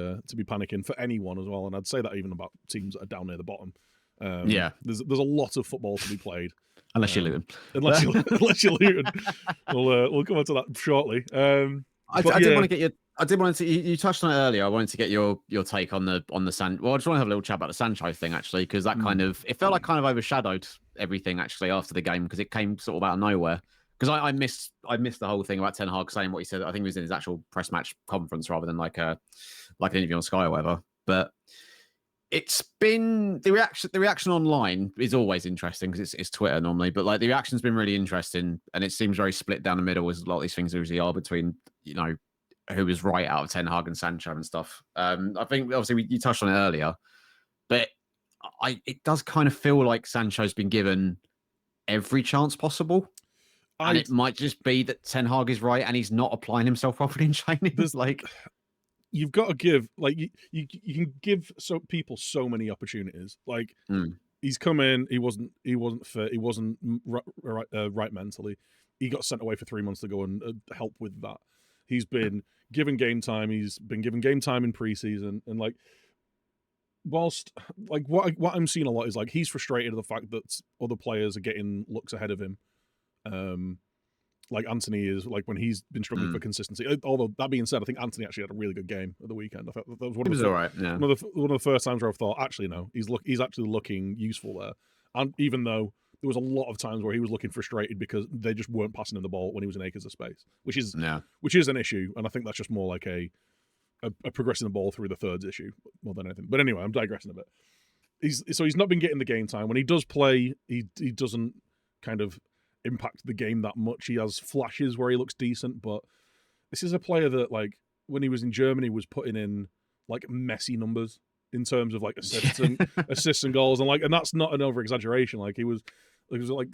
panicking for anyone as well, and I'd say that even about teams that are down near the bottom. There's a lot of football to be played. Unless you're Luton. Unless you're Luton. We'll come on to that shortly. I did want to get your. I did want to. You touched on it earlier. I wanted to get your take on the San. Well, I just want to have a little chat about the Sancho thing actually, because that it felt like kind of overshadowed everything actually after the game because it came sort of out of nowhere. Because I missed the whole thing about Ten Hag saying what he said. I think it was in his actual press match conference rather than like an interview on Sky or whatever. But it's been the reaction online is always interesting because it's Twitter normally, but like the reaction's been really interesting and it seems very split down the middle as a lot of these things usually are between who was right out of Ten Hag and Sancho and stuff. I think obviously you touched on it earlier, but it does kind of feel like Sancho's been given every chance possible. And it might just be that Ten Hag is right and he's not applying himself properly in training. You've got to give, like, you can give people so many opportunities. Like, he's come in, he wasn't fit, he wasn't right mentally. He got sent away for 3 months to go and help with that. He's been given game time. He's been given game time in preseason, and like, whilst like what I'm seeing a lot is like he's frustrated at the fact that other players are getting looks ahead of him. Like Anthony is, like when he's been struggling for consistency. Although that being said, I think Anthony actually had a really good game at the weekend. I thought that was one of the first times where I thought, actually no, he's actually looking useful there. And even though there was a lot of times where he was looking frustrated because they just weren't passing him the ball when he was in acres of space, which is an issue. And I think that's just more like a progressing the ball through the thirds issue more than anything. But anyway, I'm digressing a bit. He's not been getting the game time. When he does play, he doesn't kind of impact the game that much. He has flashes where he looks decent, but this is a player that, like, when he was in Germany was putting in like messy numbers in terms of like assists and goals, and that's not an over exaggeration. Like he was like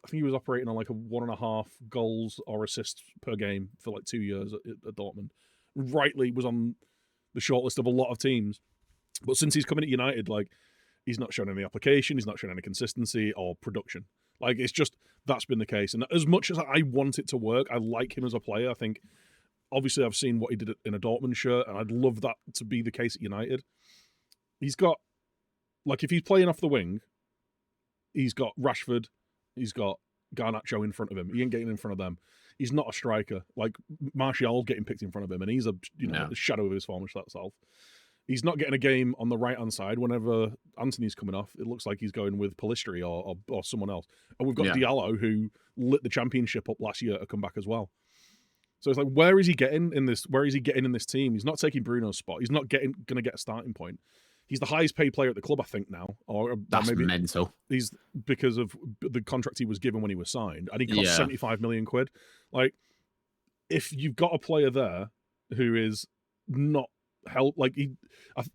I think he was operating on like a 1.5 goals or assists per game for like 2 years at Dortmund. Rightly was on the shortlist of a lot of teams, but since he's coming at United, like he's not shown any application, he's not shown any consistency or production. Like it's just that's been the case. And as much as I want it to work, I like him as a player. I think obviously I've seen what he did in a Dortmund shirt, and I'd love that to be the case at United. He's got like if he's playing off the wing, he's got Rashford, he's got Garnacho in front of him. He ain't getting in front of them. He's not a striker. Like Martial getting picked in front of him, and he's a a shadow of his former self. He's not getting a game on the right hand side. Whenever Anthony's coming off, it looks like he's going with Pellistri or someone else. And we've got Diallo, who lit the championship up last year to come back as well. So it's like, where is he getting in this? Where is he getting in this team? He's not taking Bruno's spot. He's not going to get a starting point. He's the highest paid player at the club, I think, now. Or that's maybe mental. He's because of the contract he was given when he was signed, and he cost 75 million quid. Like, if you've got a player there who is not help, like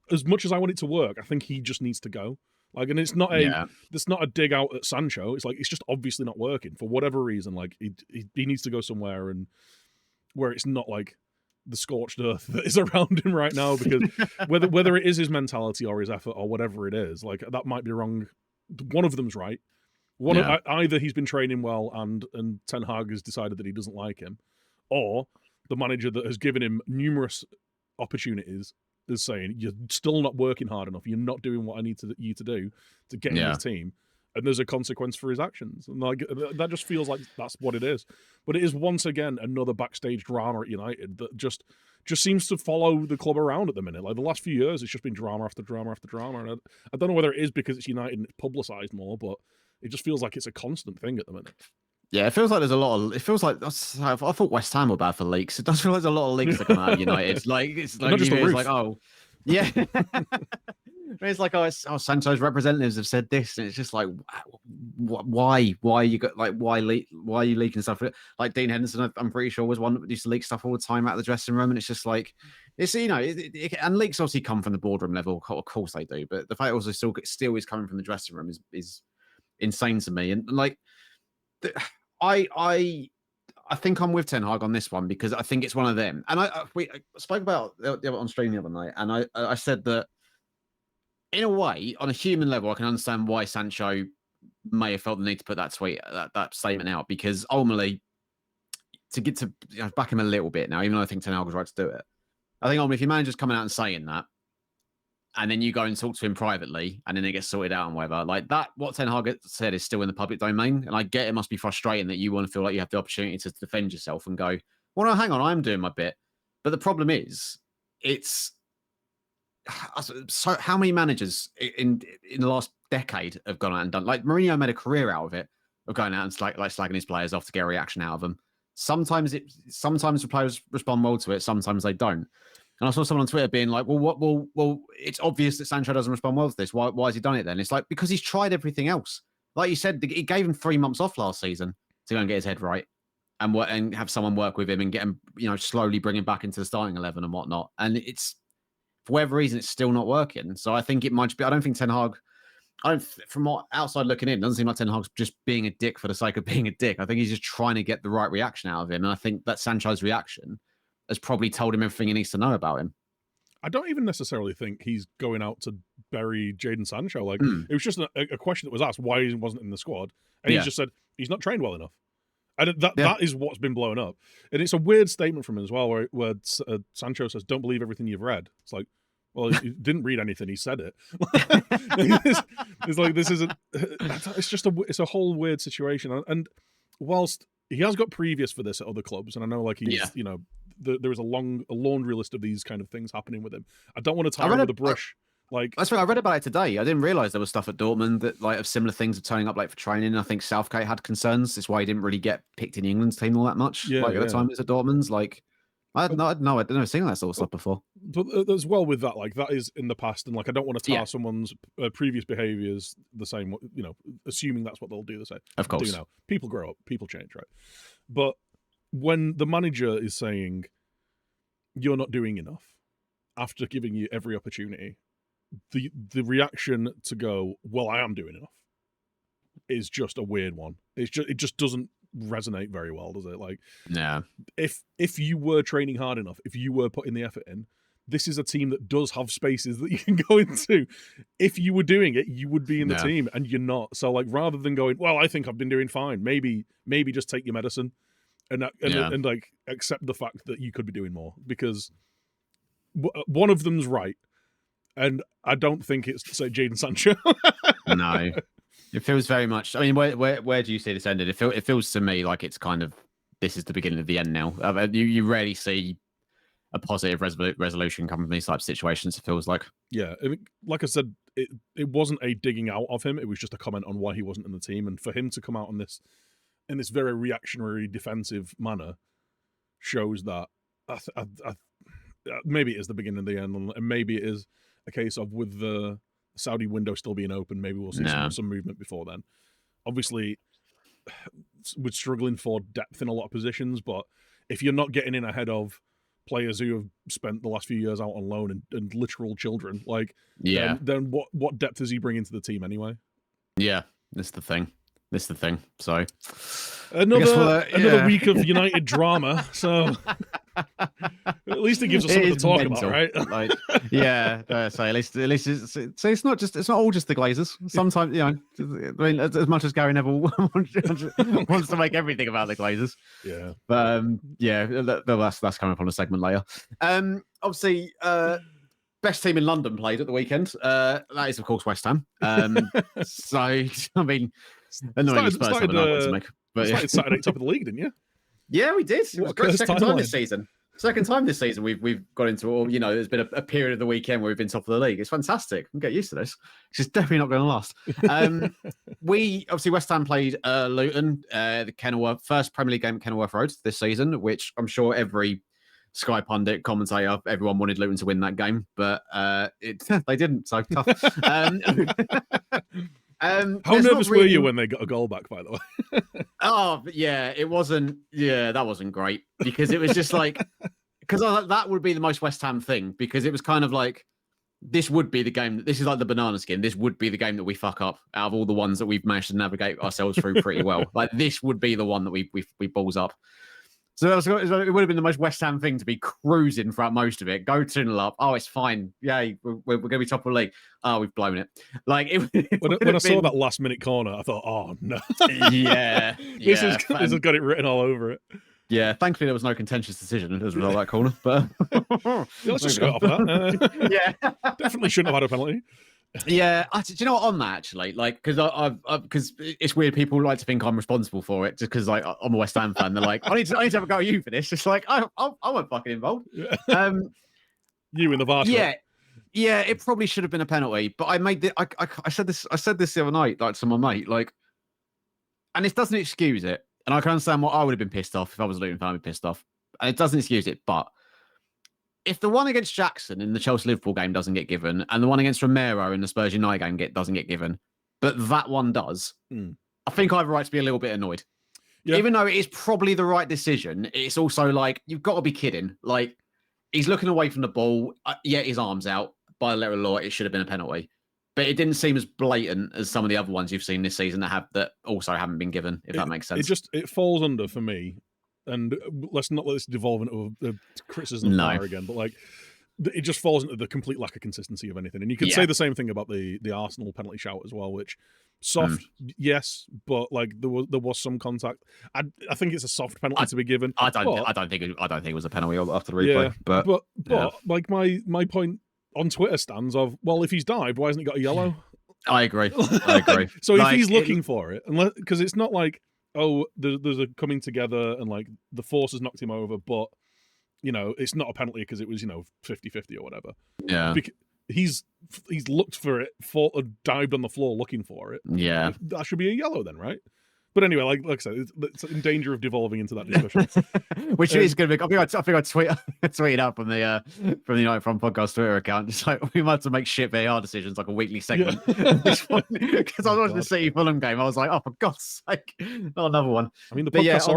as much as I want it to work, I think he just needs to go. Like, and it's not a dig out at Sancho. It's like it's just obviously not working for whatever reason. Like he needs to go somewhere and where it's not like the scorched earth that is around him right now, because whether it is his mentality or his effort or whatever it is, like that might be wrong. One of them's right. Either he's been training well and Ten Hag has decided that he doesn't like him, or the manager that has given him numerous opportunities is saying you're still not working hard enough. You're not doing what I need you to do to get in this team. And there's a consequence for his actions. And like that just feels like that's what it is. But it is once again another backstage drama at United that just seems to follow the club around at the minute. Like the last few years, it's just been drama after drama after drama. And I don't know whether it is because it's United and it's publicised more, but it just feels like it's a constant thing at the minute. Yeah, it feels like there's a lot of. It feels like I thought West Ham were bad for leaks. It does feel like there's a lot of leaks that come out of United. Like it's like, not just the roof. Like, oh, yeah. It's like, oh, Sancho's representatives have said this, and it's just like, why you got like why are you leaking stuff? Like Dean Henderson, I'm pretty sure was one that used to leak stuff all the time out of the dressing room, and it's just like it's and leaks obviously come from the boardroom level, of course they do, but the fact also still is coming from the dressing room is insane to me, and like I think I'm with Ten Hag on this one because I think it's one of them, and I spoke about the other on stream the other night, and I said that. In a way, on a human level, I can understand why Sancho may have felt the need to put that that statement out, because ultimately, to get to back him a little bit now, even though I think Ten Hag was right to do it, I think ultimately if your manager's coming out and saying that, and then you go and talk to him privately, and then it gets sorted out and whatever, like that, what Ten Hag said is still in the public domain, and I get it must be frustrating that you want to feel like you have the opportunity to defend yourself and go, well, no, hang on, I'm doing my bit, but the problem is, so how many managers in the last decade have gone out and done, like Mourinho made a career out of it, of going out and slagging his players off to get a reaction out of them. Sometimes the players respond well to it, sometimes they don't. And I saw someone on Twitter being like, well, it's obvious that Sancho doesn't respond well to this. Why has he done it then? It's like, because he's tried everything else. Like you said, it gave him 3 months off last season to go and get his head right and have someone work with him and get him, slowly bring him back into the starting 11 and whatnot. And it's, for whatever reason, it's still not working. So I think it might be. I don't think Ten Hag. From what outside looking in, it doesn't seem like Ten Hag's just being a dick for the sake of being a dick. I think he's just trying to get the right reaction out of him, and I think that Sancho's reaction has probably told him everything he needs to know about him. I don't even necessarily think he's going out to bury Jadon Sancho. Like it was just a question that was asked why he wasn't in the squad, and he just said he's not trained well enough. And that is what's been blown up. And it's a weird statement from him as well, where Sancho says, "Don't believe everything you've read." It's like, well, he didn't read anything; he said it. It's like it's a whole weird situation. And whilst he has got previous for this at other clubs, and I know like he's there is a laundry list of these kind of things happening with him. I don't want to tie him with a brush. Like that's right. I read about it today. I didn't realize there was stuff at Dortmund that like of similar things of turning up late for training. I think Southgate had concerns. That's why he didn't really get picked in the England's team all that much. At the time he was at Dortmund's. Like I'd never seen that sort of stuff before. But as well with that, like that is in the past, and like I don't want to tar someone's previous behaviours the same. Assuming that's what they'll do the same. Of course, people grow up, people change, right? But when the manager is saying you're not doing enough after giving you every opportunity, the reaction to go, well, I am doing enough, is just a weird one. It just doesn't resonate very well, does it? Like, yeah, if you were training hard enough, if you were putting the effort in, this is a team that does have spaces that you can go into. If you were doing it, you would be in the team, and you're not. So, like, rather than going, well, I think I've been doing fine, maybe just take your medicine and like accept the fact that you could be doing more, because one of them's right, and I don't think it's, say, Jadon Sancho. No, it feels very much. I mean, where do you see this ended? It feels to me like it's kind of, this is the beginning of the end now. You rarely see a positive resolution come from these types of situations. It feels like, yeah, I mean, like I said, it wasn't a digging out of him. It was just a comment on why he wasn't in the team, and for him to come out on this in this very reactionary, defensive manner shows that maybe it is the beginning of the end, and maybe it is a case of, with the Saudi window still being open, maybe we'll see some movement before then. Obviously, we're struggling for depth in a lot of positions, but if you're not getting in ahead of players who have spent the last few years out on loan and literal children, like, then what depth is he bringing to the team anyway? Yeah, that's the thing. So another week of United drama. So at least it gives us something to talk about, right? Like, so at least it's not all just the Glazers. Sometimes, I mean, as much as Gary Neville wants to make everything about the Glazers. Yeah. But that's coming from a segment later. Obviously, best team in London played at the weekend. That is, of course, West Ham. So, I mean, annoying Spurs have an argument to make. But started Saturday top of the league, didn't you? Yeah, we did. It was a great second time this season. Second time this season we've got into all. There's been a period of the weekend where we've been top of the league. It's fantastic. We can get used to this. It's definitely not going to last. West Ham played Luton, the Kenilworth first Premier League game at Kenilworth Road this season, which I'm sure every Sky pundit, commentator, everyone wanted Luton to win that game, but they didn't. So tough. How nervous were you when they got a goal back, by the way? Oh, yeah, it wasn't. Yeah, that wasn't great, because it was just like, because that would be the most West Ham thing, because it was kind of like, this would be the game. This is like the banana skin. This would be the game that we fuck up out of all the ones that we've managed to navigate ourselves through pretty well. Like, this would be the one that we balls up. So it would have been the most West Ham thing to be cruising throughout most of it. Go 2-0 up. Oh, it's fine. Yeah, we're going to be top of the league. Oh, we've blown it. Like, when I saw that last minute corner, I thought, oh no. Yeah. This has got it written all over it. Yeah, thankfully there was no contentious decision as a result of that corner. But let's just go off that. Yeah, definitely shouldn't have had a penalty. Yeah, do you know what, on that actually, like, because it's weird, people like to think I'm responsible for it just because, like, I'm a West Ham fan. They're like, I need to have a go at you for this. It's like, I wasn't fucking involved. Yeah. You in the VAR. Yeah, it probably should have been a penalty, but I said this the other night, like, to my mate, like, and it doesn't excuse it, and I can understand what I would have been pissed off if I was a Luton fan. I'd be pissed off, and it doesn't excuse it, but if the one against Jackson in the Chelsea-Liverpool game doesn't get given, and the one against Romero in the Spurs United game doesn't get given, but that one does, I think I have a right to be a little bit annoyed. Yeah. Even though it is probably the right decision, it's also like, you've got to be kidding. Like, he's looking away from the ball, yet his arm's out. By a letter of law, it should have been a penalty. But it didn't seem as blatant as some of the other ones you've seen this season that also haven't been given, if that makes sense. It falls under, for me, and let's not let this devolve into a criticism of VAR again, but like, it just falls into the complete lack of consistency of anything. And you could say the same thing about the Arsenal penalty shout as well, which soft, yes, but like there was some contact. I think it's a soft penalty to be given. I don't think it was a penalty after the replay. Yeah, but like my point on Twitter stands of, well, if he's dived, why hasn't he got a yellow? I agree. So like, if he's looking for it, because it's not like, oh, there's a coming together and like the force has knocked him over, but it's not a penalty because it was 50-50 or whatever. Yeah, he's looked for it, dived on the floor looking for it. Yeah, that should be a yellow then, right? But anyway, like I said, it's in danger of devolving into that discussion. Which is going to be. I think I tweeted out from the United Front podcast Twitter account. Just like we might have to make shit VAR decisions like a weekly segment. Because I was watching the City Fulham game, I was like, oh, for God's sake, not another one. I mean, the podcast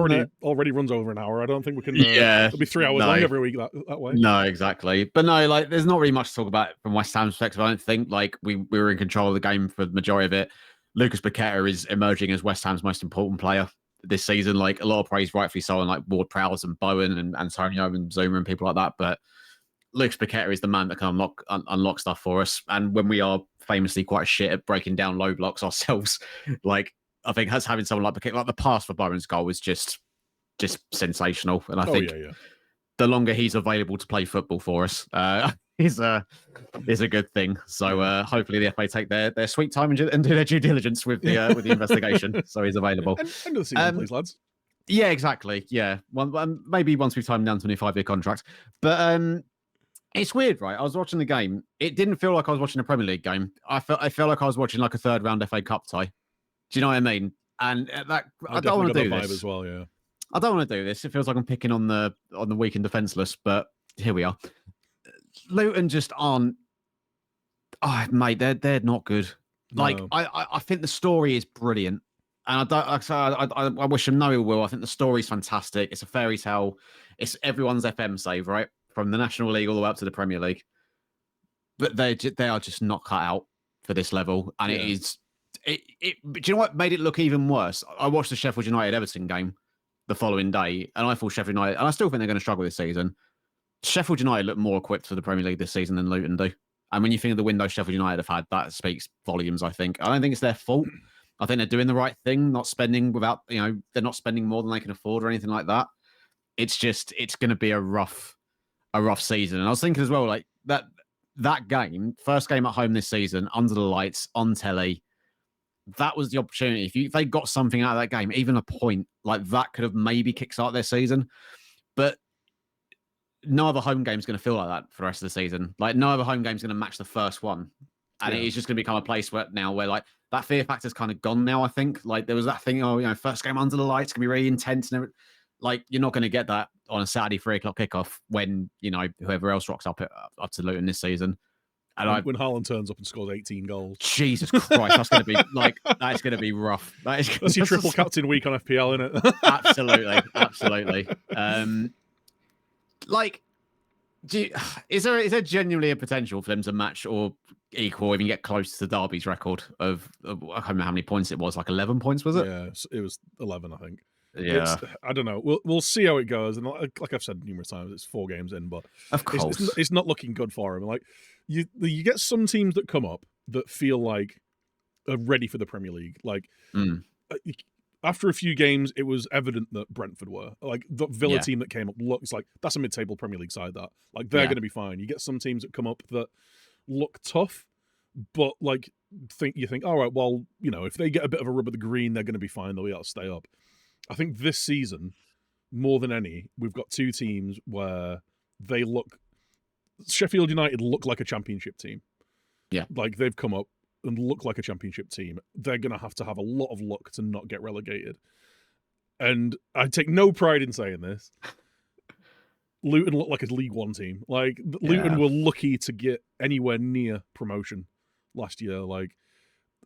already runs over an hour. I don't think we can. It'll be 3 hours long every week that way. No, exactly. But no, like, there's not really much to talk about from West Ham's perspective. I don't think. Like, we were in control of the game for the majority of it. Lucas Paqueta is emerging as West Ham's most important player this season. Like, a lot of praise, rightfully so, on like Ward-Prowse and Bowen and Antonio and Zuma and people like that. But Lucas Paqueta is the man that can unlock stuff for us. And when we are famously quite shit at breaking down low blocks ourselves, like, I think having someone like Paqueta, like the pass for Bowen's goal was just sensational. And I think the longer he's available to play football for us, is a good thing. So hopefully the FA take their sweet time and do their due diligence with the investigation. So he's available. End of the season, please, lads. Yeah, exactly. Yeah, maybe once we've timed down to a 5-year contract. But it's weird, right? I was watching the game. It didn't feel like I was watching a Premier League game. I felt like I was watching like a third round FA Cup tie. Do you know what I mean? And that I don't want to do this as well. Yeah, I don't want to do this. It feels like I'm picking on the weak and defenseless, but here we are. Luton just aren't. Oh, mate, they're not good. Like, no. I think the story is brilliant, and I wish them no ill will. I think the story's fantastic. It's a fairy tale. It's everyone's FM save, right, from the National League all the way up to the Premier League. But they are just not cut out for this level, and it is. Do you know what made it look even worse? I watched the Sheffield United Everton game the following day, and I thought Sheffield United, and I still think they're going to struggle this season. Sheffield United look more equipped for the Premier League this season than Luton do. And when you think of the window Sheffield United have had, that speaks volumes, I think. I don't think it's their fault. I think they're doing the right thing, not spending without, they're not spending more than they can afford or anything like that. It's going to be a rough season. And I was thinking as well, like that game, first game at home this season, under the lights, on telly, that was the opportunity. If they got something out of that game, even a point, like that could have maybe kickstarted their season. But no other home game is going to feel like that for the rest of the season. Like, no other home game is going to match the first one. And it is just going to become a place where like that fear factor's kind of gone now, I think. Like, there was that thing, first game under the lights can be really intense. And like, you're not going to get that on a Saturday 3:00 kickoff when, whoever else rocks up to Luton this season. And when Haaland turns up and scores 18 goals. Jesus Christ, that's going to be that's going to to be rough. That's your triple captain week on FPL, isn't it? Absolutely. Like, is there genuinely a potential for them to match or equal, even get close to Derby's record of I can't remember how many points it was, like 11 points, was it? Yeah, it was 11, I think. Yeah, I don't know. We'll see how it goes. And like I've said numerous times, it's 4 games in, but of course it's not looking good for him. Like, you get some teams that come up that feel like are ready for the Premier League. Like, after a few games, it was evident that Brentford were. Like, the Villa team that came up looks like that's a mid-table Premier League side. That, like, they're going to be fine. You get some teams that come up that look tough, but like you think, all right, well, if they get a bit of a rub of the green, they're going to be fine. They'll be able to stay up. I think this season, more than any, we've got 2 teams where they look. Sheffield United look like a championship team. Yeah, like they've come up and look like a championship team. They're going to have a lot of luck to not get relegated. And I take no pride in saying this. Luton look like a League One team. Like, Luton were lucky to get anywhere near promotion last year. Like,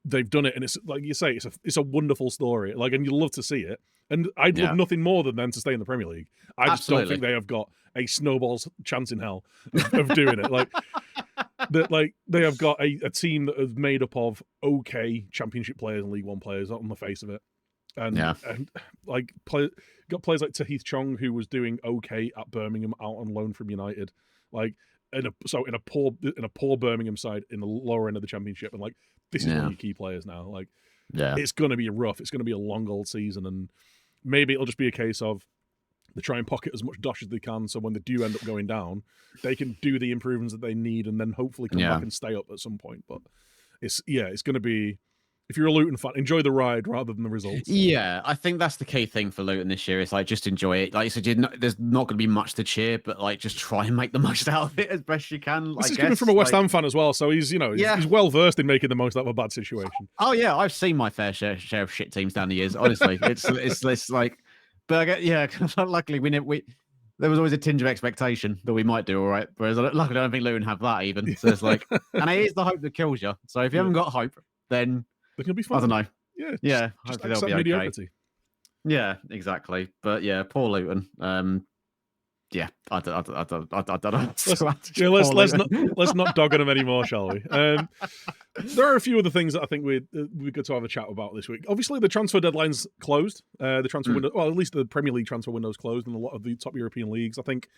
they've done it, and it's like you say, it's a wonderful story. Like, and you'll love to see it. And I'd love nothing more than them to stay in the Premier League. I just don't think they have got a snowball's chance in hell of doing it. Like, they have got a team that is made up of okay Championship players and League One players on the face of it. And like got players like Tahith Chong, who was doing okay at Birmingham, out on loan from United. Like, in a poor Birmingham side in the lower end of the Championship, and like, this is one of your key players now. Like, it's going to be rough. It's going to be a long old season, and maybe it'll just be a case of they try and pocket as much dosh as they can, so when they do end up going down, they can do the improvements that they need, and then hopefully come back and stay up at some point. But it's going to be if you're a Luton fan, enjoy the ride rather than the results. Yeah, I think that's the key thing for Luton this year. Is like just enjoy it. Like you said, there's not going to be much to cheer, but like just try and make the most out of it as best you can. This is coming from a West Ham fan as well, so he's he's well versed in making the most out of a bad situation. Oh yeah, I've seen my fair share of shit teams down the years. Honestly, it's like, but I get luckily there was always a tinge of expectation that we might do all right. Whereas luckily I don't think Luton have that even. So it's like, and it is the hope that kills you. So if you haven't got hope, then they can be fine. I don't know. Yeah, just hopefully they'll be mediocrity. Okay. Yeah, exactly. But yeah, poor Luton. Yeah, I don't know. Let's not dog on them anymore, shall we? There are a few other things that I think we got to have a chat about this week. Obviously, the transfer deadline's closed. The transfer window, well, at least the Premier League transfer window's closed in a lot of the top European leagues. I think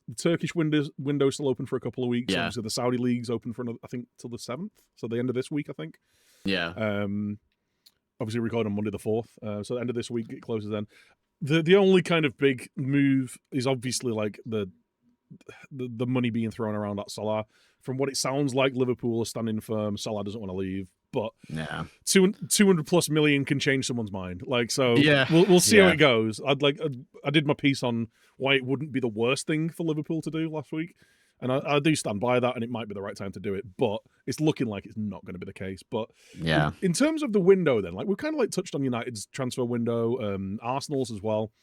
the Turkish window's still open for a couple of weeks. Yeah. Obviously, the Saudi league's open for another, I think, till the 7th, so the end of this week, I think. Yeah. Obviously, recorded on Monday the 4th, so the end of this week it closes then. The only kind of big move is obviously like the money being thrown around at Salah. From what it sounds like, Liverpool are standing firm. Salah doesn't want to leave, but 200 plus million can change someone's mind. Like, so we'll see how it goes. I did my piece on why it wouldn't be the worst thing for Liverpool to do last week. And I do stand by that, and it might be the right time to do it, but it's looking like it's not going to be the case. But in terms of the window, then, like we've kind of like touched on United's transfer window, Arsenal's as well.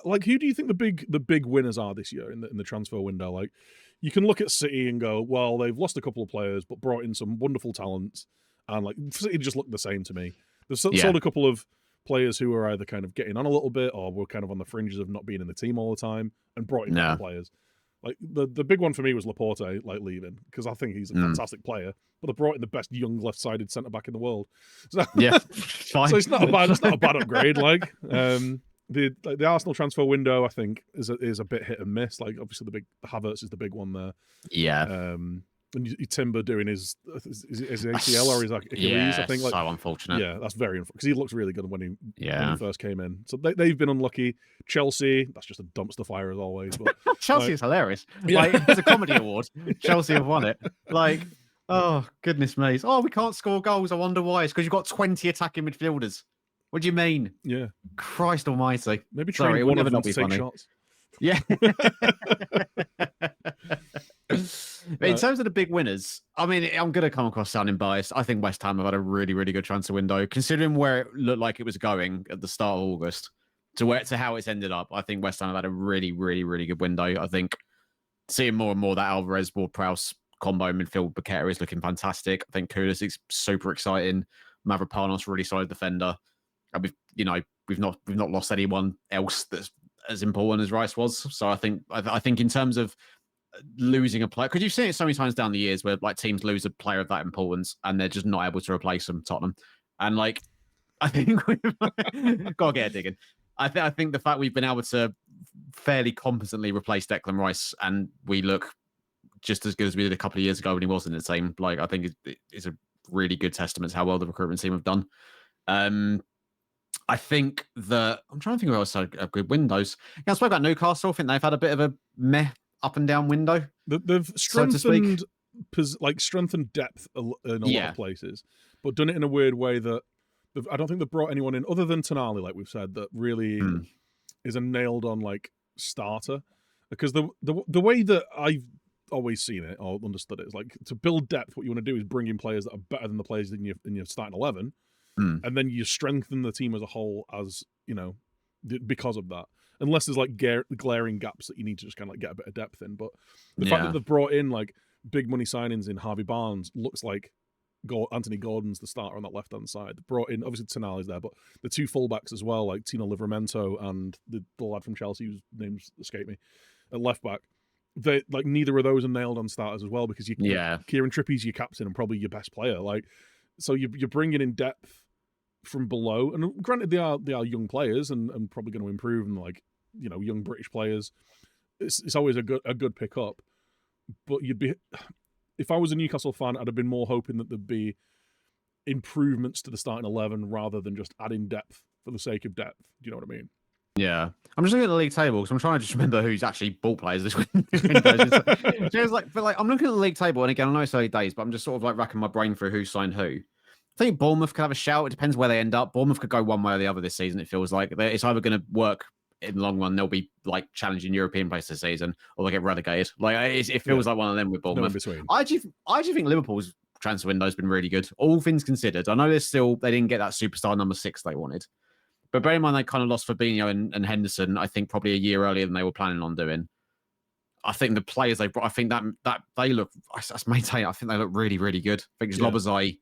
Like, who do you think the big winners are this year in the transfer window? Like, you can look at City and go, well, they've lost a couple of players, but brought in some wonderful talents, and like City just looked the same to me. They've sold a couple of players who were either kind of getting on a little bit or were kind of on the fringes of not being in the team all the time, and brought in players. Like the big one for me was Laporte, like leaving, because I think he's a fantastic player. But they brought in the best young left-sided centre back in the world. So, so it's not a bad upgrade. Like the Arsenal transfer window, I think, is a bit hit and miss. Like obviously the Havertz is the big one there. Yeah. And Timber doing his ACL or his Achilles, I think. Like, so unfortunate. Yeah, that's very unfortunate because he looks really good when he first came in. So they've been unlucky. Chelsea, that's just a dumpster fire as always. But Chelsea is hilarious. Like it's a comedy award. Chelsea have won it. Like, oh goodness me. Oh, we can't score goals. I wonder why. It's because you've got 20 attacking midfielders. What do you mean? Yeah. Christ Almighty. Maybe try one of them to take shots. Yeah. In terms of the big winners, I mean, I'm going to come across sounding biased. I think West Ham have had a really, really good transfer window, considering where it looked like it was going at the start of August to how it's ended up. I think West Ham have had a really, really, really good window. I think seeing more and more that Alvarez, Ward-Prowse combo midfield Bukayo is looking fantastic. I think Kudus is super exciting. Mavropanos, really solid defender. We've not lost anyone else that's as important as Rice was. So I think in terms of losing a player, because you've seen it so many times down the years where like teams lose a player of that importance and they're just not able to replace them, Tottenham. And like, I think we've got to get a digging. I think the fact we've been able to fairly competently replace Declan Rice and we look just as good as we did a couple of years ago when he was in the team, like I think it's a really good testament to how well the recruitment team have done. I think that I'm trying to think of else have good windows. Yeah, I spoke about Newcastle. I think they've had a bit of a meh up and down window. They've strengthened, strengthened depth in a lot of places, but done it in a weird way that I don't think they've brought anyone in other than Tonali, like we've said, that really is a nailed on like starter. Because the way that I've always seen it or understood it is like to build depth. What you want to do is bring in players that are better than the players in your starting 11. And then you strengthen the team as a whole, as you know, because of that. Unless there's like glaring gaps that you need to just kind of like get a bit of depth in. But the fact that they've brought in like big money signings in Harvey Barnes looks like Anthony Gordon's the starter on that left hand side. They brought in obviously Tonali's there, but the two fullbacks as well, like Tino Livramento and the lad from Chelsea whose names escape me at left back. They like neither of those are nailed on starters as well because Kieran Trippie's your captain and probably your best player. Like so you're bringing in depth from below, and granted they are young players and probably going to improve, and like you know young British players, it's always a good pick up. But if I was a Newcastle fan, I'd have been more hoping that there'd be improvements to the starting 11 rather than just adding depth for the sake of depth. Do you know what I mean? Yeah, I'm just looking at the league table because I'm trying to just remember who's actually ball players this window. I'm looking at the league table, and again, I know it's early days, but I'm just sort of like racking my brain through who signed who. think Bournemouth could have a shout. It depends where they end up. Bournemouth could go one way or the other this season. It feels like it's either going to work in the long run. They'll be like challenging European place this season, or they get relegated. Like it feels like one of them with Bournemouth. No in between. I actually think Liverpool's transfer window has been really good. All things considered, I know they didn't get that superstar number 6 they wanted, but bear in mind they kind of lost Fabinho and Henderson. I think probably a year earlier than they were planning on doing. I think the players they brought, I think that they look. I maintain. I think they look really, really good. I think Lobazai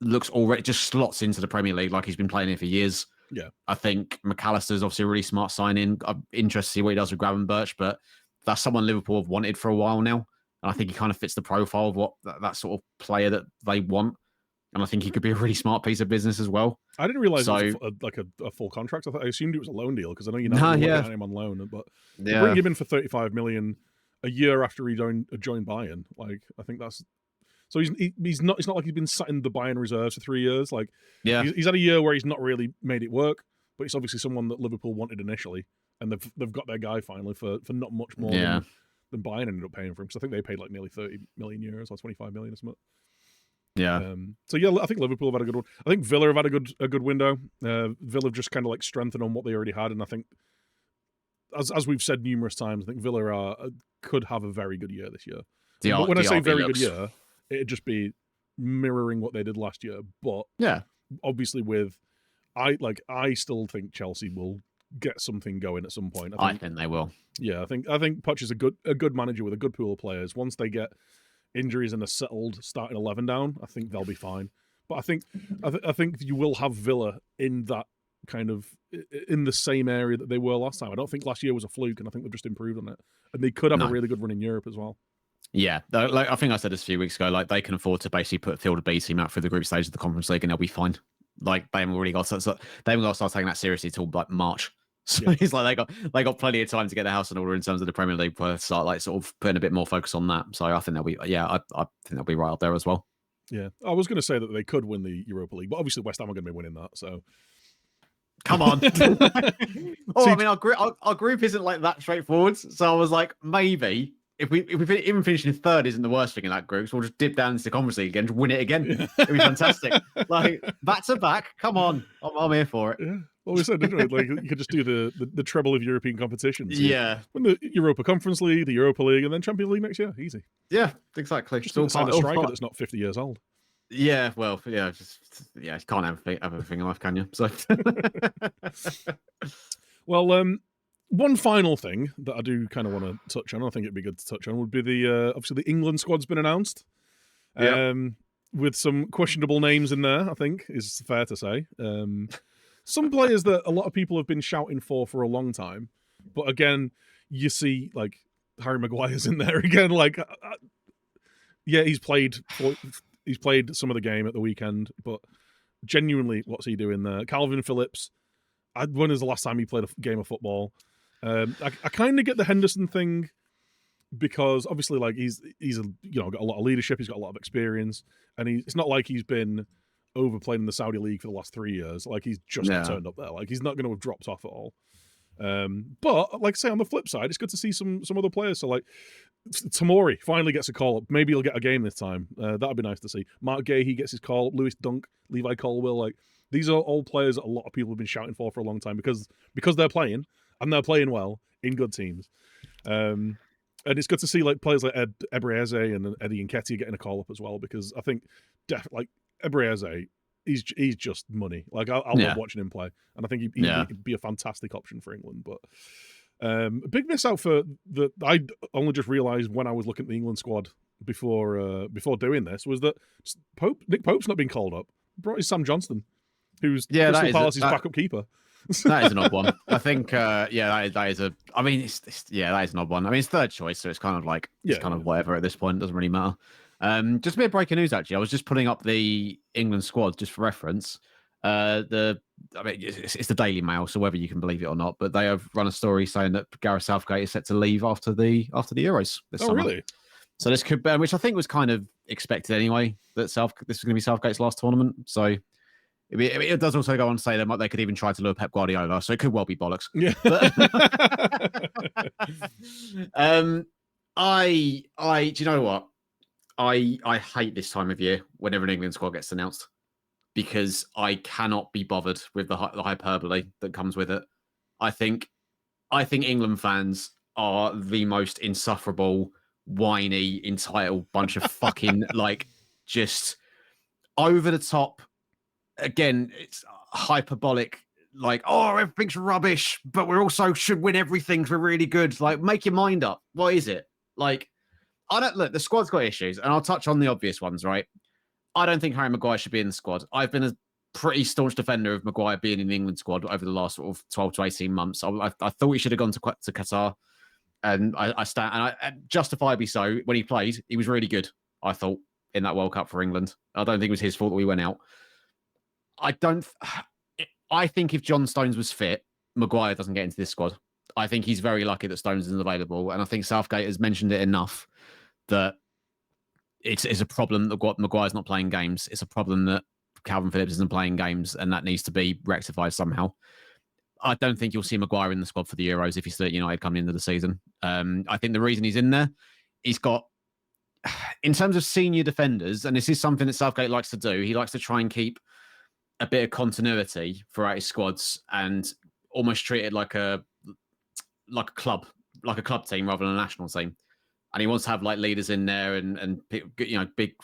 looks already just slots into the Premier League like he's been playing here for years. Yeah, I think McAllister's obviously a really smart signing. I'm interested to see what he does with Gravenberch, but that's someone Liverpool have wanted for a while now. And I think he kind of fits the profile of what that sort of player that they want. And I think he could be a really smart piece of business as well. I didn't realize it was a full contract. I assumed it was a loan deal because I know you're not looking at him on loan, but to bring him in for 35 million a year after he joined Bayern, like I think that's so he's not. It's not like he's been sat in the Bayern reserves for 3 years. Like he's had a year where he's not really made it work, but he's obviously someone that Liverpool wanted initially, and they've got their guy finally for not much more than Bayern ended up paying for him. So I think they paid like nearly 30 million euros or 25 million or something. Yeah. So I think Liverpool have had a good one. I think Villa have had a good window. Villa have just kind of like strengthened on what they already had, and I think, as we've said numerous times, I think Villa could have a very good year this year. But when I say very good year, it'd just be mirroring what they did last year. But obviously, I still think Chelsea will get something going at some point. I think they will. Yeah, I think Poch is a good manager with a good pool of players. Once they get injuries and a settled starting 11 down, I think they'll be fine. But I think you will have Villa in that kind of in the same area that they were last time. I don't think last year was a fluke, and I think they've just improved on it. And they could have a really good run in Europe as well. Yeah, like I think I said this a few weeks ago. Like they can afford to basically put Field of B team out through the group stage of the Conference League, and they'll be fine. Like they haven't really got to start taking that seriously till like March. So it's like they got plenty of time to get the house in order in terms of the Premier League to start like sort of putting a bit more focus on that. So I think they'll be I think they'll be right up there as well. Yeah, I was going to say that they could win the Europa League, but obviously West Ham are going to be winning that. So come on. I mean our group isn't like that straightforward. So I was like, maybe if we even finishing third isn't the worst thing in that group, so we'll just dip down into the Conference League again, win it again. It'd be fantastic. Like back to back. Come on, I'm here for it. Yeah. Well, we said, didn't we? Like you could just do the treble of European competitions. Yeah. Win the Europa Conference League, the Europa League, and then Champions League next year. Easy. Yeah, exactly. Just don't sign a striker that's not 50 years old. Yeah, well, you can't have everything in life, can you? So, well, one final thing that I do kind of want to touch on, I think it'd be good to touch on, would be the obviously the England squad's been announced, with some questionable names in there. I think is fair to say. Some players that a lot of people have been shouting for a long time, but again, you see like Harry Maguire's in there again. Like, he's played some of the game at the weekend, but genuinely, what's he doing there? Calvin Phillips. When was the last time he played a game of football? I kind of get the Henderson thing because obviously, like he's got a lot of leadership. He's got a lot of experience, and it's not like he's been overplayed in the Saudi League for the last 3 years. Like he's just turned up there. Like he's not going to have dropped off at all. But like I say, on the flip side, it's good to see some other players. So like Tomori finally gets a call up. Maybe he'll get a game this time. That'd be nice to see. Mark Gay, he gets his call up. Lewis Dunk, Levi Colwill. Like these are all players that a lot of people have been shouting for a long time because they're playing and they're playing well in good teams. And it's good to see like players like Ebreze and Eddie Nketiah getting a call up as well, because I think like Ebreze, he's just money. Like I love watching him play, and I think he'd be a fantastic option for England. But a big miss out for the. I only just realised when I was looking at the England squad before doing this was that Nick Pope's not been called up. Brought his Sam Johnston, who's Crystal Palace's backup keeper. That is an odd one. I think, that is a. I mean, that is an odd one. I mean, it's third choice, so it's kind of like whatever at this point. It doesn't really matter. Just a bit of breaking news, actually. I was just putting up the England squad just for reference. It's the Daily Mail, so whether you can believe it or not, but they have run a story saying that Gareth Southgate is set to leave after the Euros this summer. Really? So this could, which I think was kind of expected anyway, that this was going to be Southgate's last tournament. So it does also go on to say they could even try to lure Pep Guardiola, so it could well be bollocks. Yeah. Do you know what? I hate this time of year whenever an England squad gets announced because I cannot be bothered with the hyperbole that comes with it. I think England fans are the most insufferable, whiny, entitled bunch of fucking like just over the top. Again, it's hyperbolic. Like, oh, everything's rubbish, but we also should win everything. We're really good. Like, make your mind up. What is it? Like, I don't look. The squad's got issues, and I'll touch on the obvious ones. Right. I don't think Harry Maguire should be in the squad. I've been a pretty staunch defender of Maguire being in the England squad over the last sort of 12 to 18 months. I thought he should have gone to Qatar, and I stand and justifiably so. When he played, he was really good. I thought in that World Cup for England. I don't think it was his fault that we went out. I think if John Stones was fit, Maguire doesn't get into this squad. I think he's very lucky that Stones isn't available, and I think Southgate has mentioned it enough that it's a problem that Maguire's not playing games. It's a problem that Calvin Phillips isn't playing games, and that needs to be rectified somehow. I don't think you'll see Maguire in the squad for the Euros if he's still at United coming into the season. I think the reason he's in there, he's got, in terms of senior defenders, and this is something that Southgate likes to do, he likes to try and keep a bit of continuity throughout his squads and almost treat it like a club team rather than a national team. And he wants to have like leaders in there and big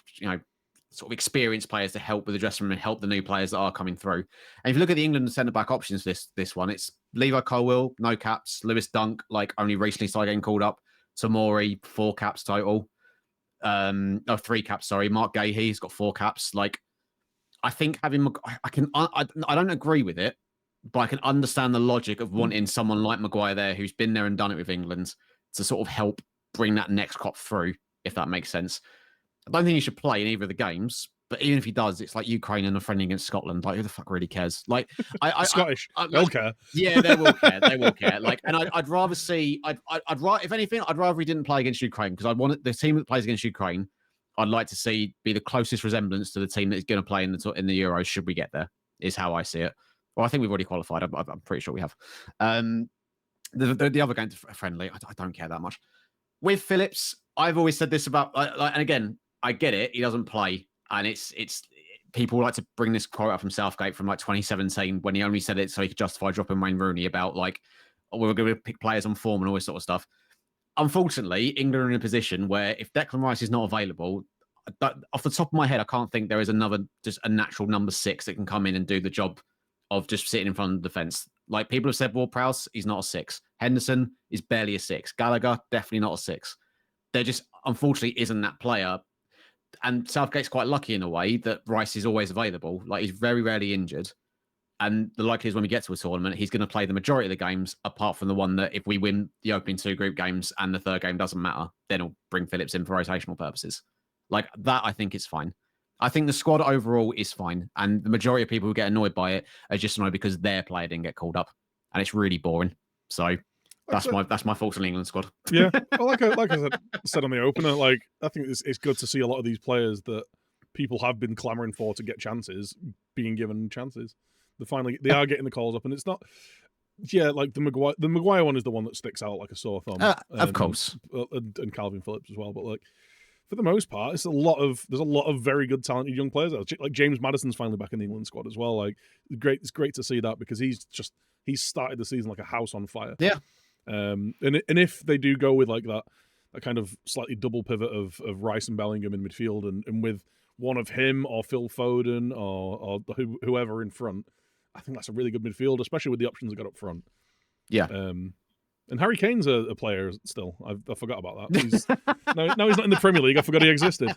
sort of experienced players to help with the dressing room and help the new players that are coming through. And if you look at the England centre back options for this one, it's Levi Colwill, no caps, Lewis Dunk, like only recently started getting called up, Tomori, 4 caps total. 3 caps, sorry. Mark Gahey's got 4 caps. Like, I think having, I don't agree with it, but I can understand the logic of wanting someone like Maguire there who's been there and done it with England to sort of help bring that next crop through, if that makes sense. I don't think he should play in either of the games, but even if he does, it's like Ukraine and a friendly against Scotland. Like, who the fuck really cares? Like, Scottish, they'll care. Yeah, they will care. They will care. Like, and I'd rather see. I'd rather, if anything, I'd rather he didn't play against Ukraine because I want the team that plays against Ukraine. I'd like to see be the closest resemblance to the team that is going to play in the Euros. Should we get there? Is how I see it. Well, I think we've already qualified. I'm pretty sure we have. The other games are friendly. I don't care that much. With Phillips, I've always said this about, and again, I get it. He doesn't play, and it's people like to bring this quote up from Southgate from like 2017 when he only said it so he could justify dropping Wayne Rooney about like, oh, we were going to pick players on form and all this sort of stuff. Unfortunately, England are in a position where if Declan Rice is not available, off the top of my head, I can't think there is just a natural number 6 that can come in and do the job of just sitting in front of the defence. Like people have said, Ward-Prowse, he's not a 6. Henderson is barely a 6. Gallagher, definitely not a 6. There just, unfortunately, isn't that player. And Southgate's quite lucky in a way that Rice is always available. Like, he's very rarely injured. And the likelihood is when we get to a tournament, he's going to play the majority of the games, apart from the one that if we win the opening 2 group games and the third game doesn't matter, then he'll bring Phillips in for rotational purposes. Like that, I think it's fine. I think the squad overall is fine. And the majority of people who get annoyed by it are just annoyed because their player didn't get called up. And it's really boring. So that's my thoughts on the England squad. Yeah. Well, like I said on the opener, like I think it's good to see a lot of these players that people have been clamoring for to get chances being given chances. They are getting the calls up, and it's not. Yeah, like the Maguire one is the one that sticks out like a sore thumb. Of course, and Calvin Phillips as well. But like for the most part, there's a lot of very good, talented young players. Like James Maddison's finally back in the England squad as well. Like it's great to see that because he's started the season like a house on fire. Yeah. And if they do go with like that kind of slightly double pivot of Rice and Bellingham in midfield and with one of him or Phil Foden or whoever in front, I think that's a really good midfield, especially with the options they got up front. Yeah. And Harry Kane's a player still. I forgot about that. He's not in the Premier League. I forgot he existed.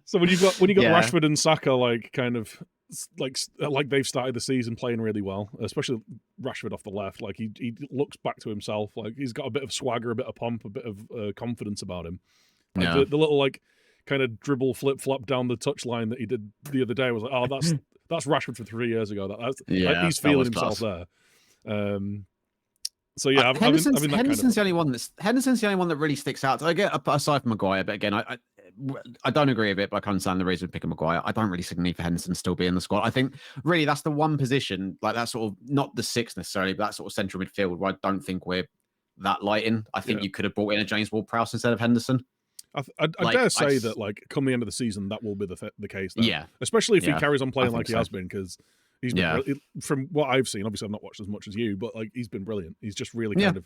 So when you got Rashford and Saka like kind of like they've started the season playing really well, especially Rashford off the left. Like he looks back to himself. Like he's got a bit of swagger, a bit of pomp, a bit of confidence about him. Like the little like kind of dribble flip flop down the touchline that he did the other day was like, oh, that's Rashford from 3 years ago. He's feeling himself there. So yeah, Henderson's the only one that really sticks out. I get aside from Maguire, but again, I don't agree with it, but I can understand the reason for picking Maguire. I don't really see the need for Henderson to still be in the squad. I think really that's the one position, like that sort of not the 6 necessarily, but that sort of central midfield where I don't think we're that light in. I think you could have brought in a James Ward-Prowse instead of Henderson. I dare say that, like, come the end of the season, that will be the case. Though. Yeah, especially if he yeah, carries on I playing think like he so. has been, because he's been from what I've seen. Obviously, I've not watched as much as you, but like he's been brilliant. He's just really kind of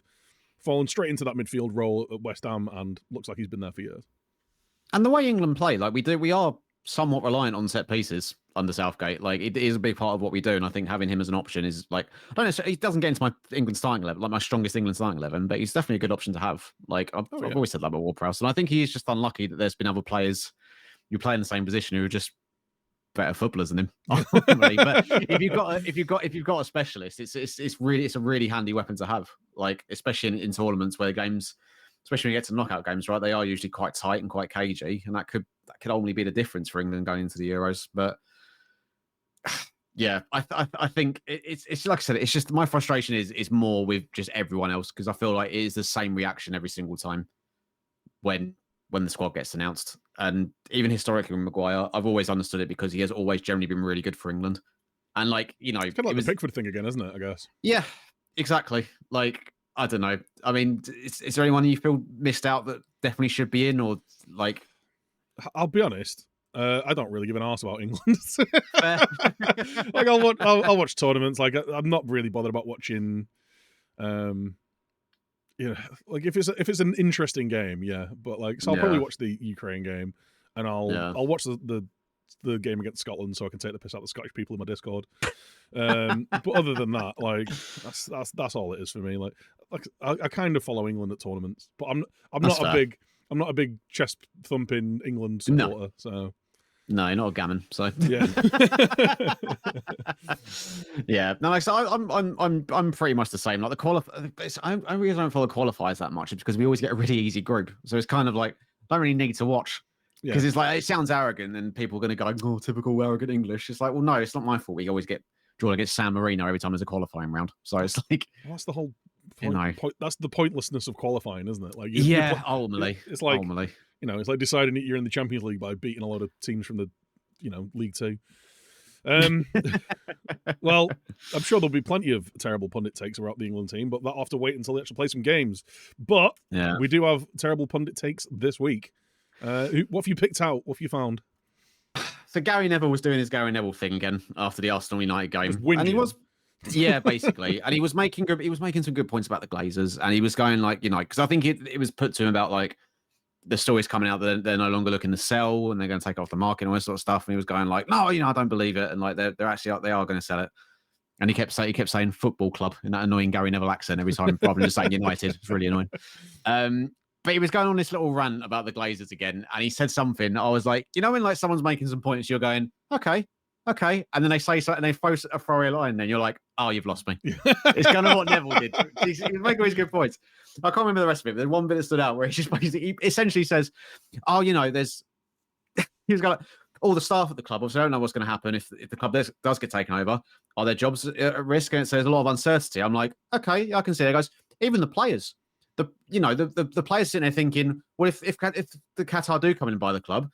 fallen straight into that midfield role at West Ham, and looks like he's been there for years. And the way England play, like we are somewhat reliant on set pieces under Southgate. Like it is a big part of what we do, and I think having him as an option is like, I don't know, he doesn't get into my England starting 11, like my strongest England starting 11, but he's definitely a good option to have. Like I've always said that about Ward-Prowse, and I think he is just unlucky that there's been other players who play in the same position who are just better footballers than him. Ultimately. But if you've got a specialist, it's a really handy weapon to have. Like especially in tournaments where games, especially when you get to knockout games, right? They are usually quite tight and quite cagey, and that could only be the difference for England going into the Euros. But yeah, I think it's like I said, it's just my frustration is more with just everyone else, because I feel like it is the same reaction every single time when the squad gets announced. And even historically with Maguire, I've always understood it because he has always generally been really good for England. And like, you know, it's kind of like the Pickford thing again, isn't it? I guess. Yeah, exactly. Like, I don't know. I mean, is there anyone you feel missed out that definitely should be in, or like? I'll be honest. I don't really give an arse about England. Like I'll watch tournaments. Like I'm not really bothered about watching. You know, like if it's an interesting game, yeah. But like, so I'll probably watch the Ukraine game, and I'll watch the game against Scotland, so I can take the piss out of the Scottish people in my Discord. But other than that, like that's all it is for me. Like I kind of follow England at tournaments, but I'm not a big chest thumping England supporter. No. So no, you're not a gammon. So yeah, yeah. No, like, so I'm pretty much the same. Like the I really don't follow qualifiers that much because we always get a really easy group. So it's kind of like don't really need to watch. Because it's like it sounds arrogant, and people are going to go, "Oh, typical arrogant English." It's like, well, no, it's not my fault. We always get drawn against San Marino every time there's a qualifying round. So it's like that's the whole point. That's the pointlessness of qualifying, isn't it? Like ultimately, it's like you know, it's like deciding that you're in the Champions League by beating a lot of teams from the League Two. Well, I'm sure there'll be plenty of terrible pundit takes about the England team, but that'll have to wait until they actually play some games. But we do have terrible pundit takes this week. What have you picked out? What have you found? So Gary Neville was doing his Gary Neville thing again after the Arsenal United game, and he was, basically, and he was making some good points about the Glazers, and he was going like, because I think it was put to him about like the stories coming out that they're no longer looking to sell and they're going to take off the market and all this sort of stuff, and he was going like, no, I don't believe it, and like they are going to sell it, and he kept saying football club in that annoying Gary Neville accent every time rather than just saying United. It's really annoying. But he was going on this little rant about the Glazers again, and he said something. I was like, when like someone's making some points, you're going, okay, and then they say something and they throw a throwaway line, and then you're like, oh, you've lost me. It's kind of what Neville did. He's making all these good points. I can't remember the rest of it, but there's one bit that stood out where he essentially says, oh, there's he was going, all the staff at the club, obviously, I don't know what's going to happen if the club does get taken over. Are their jobs at risk? And it says a lot of uncertainty. I'm like, okay, I can see it. He goes, even the players. The players sitting there thinking, well, if the Qatar do come in and buy the club,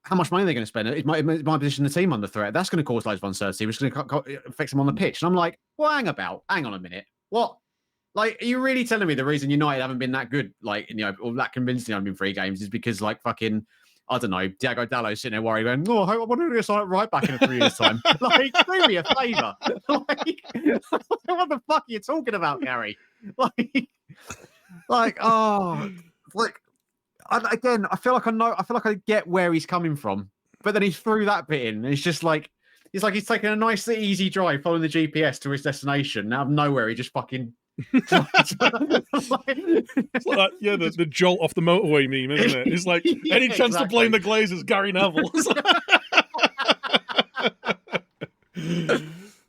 how much money are they going to spend? It might position the team under threat. That's going to cause loads of uncertainty, which is going to affect them on the pitch. And I'm like, well, hang on a minute. What? Like, are you really telling me the reason United haven't been that good, like, or that convincing haven't been 3 games is because, like, fucking, I don't know, Diego Dallo sitting there worried, going, oh, I want to do right back in 3 years' time. Like, do me a favour. Like, what the fuck are you talking about, Gary? Like, I feel like I get where he's coming from, but then he threw that bit in, and it's just like, he's taking a nice, easy drive following the GPS to his destination. Out of nowhere, he just fucking. It's like the jolt off the motorway meme, isn't it? It's like any chance to blame the Glazers, Gary Neville.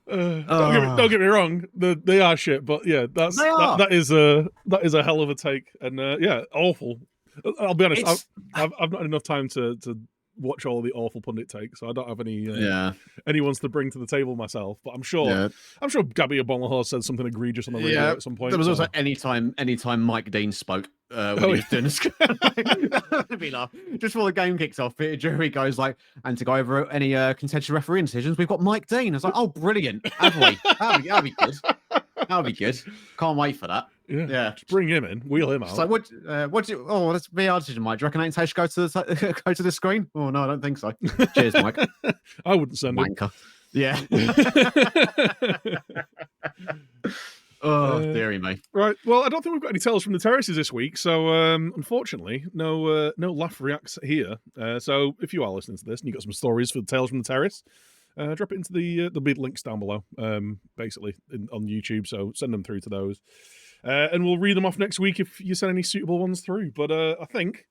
Don't get me wrong, they are shit, but yeah, that is a hell of a take, and awful. I'll be honest, I've not had enough time to watch all the awful pundit takes, so I don't have any ones to bring to the table myself. But I'm sure Gabby Bonlahor said something egregious on the radio at some point. There was also anytime Mike Dean spoke when he was doing this. Just before the game kicks off, Peter Drury goes like, and to go over any contentious referee decisions, we've got Mike Dean. I was like, oh, brilliant, have we? That'll be good. That'll be good. Can't wait for that. Yeah. Yeah. Just bring him in. Wheel him out. It's like, what do you, oh, that's VR decision, Mike. Do you reckon ain't go to the go to the screen? Oh no, I don't think so. Cheers, Mike. I wouldn't send him. Wanker. Yeah. Oh, dearie me. Right. Well, I don't think we've got any tales from the terraces this week, so unfortunately, no laugh reacts here. So if you are listening to this and you've got some stories for the tales from the terrace, drop it into there'll be links down below, basically on YouTube. So send them through to those, and we'll read them off next week if you send any suitable ones through. But I think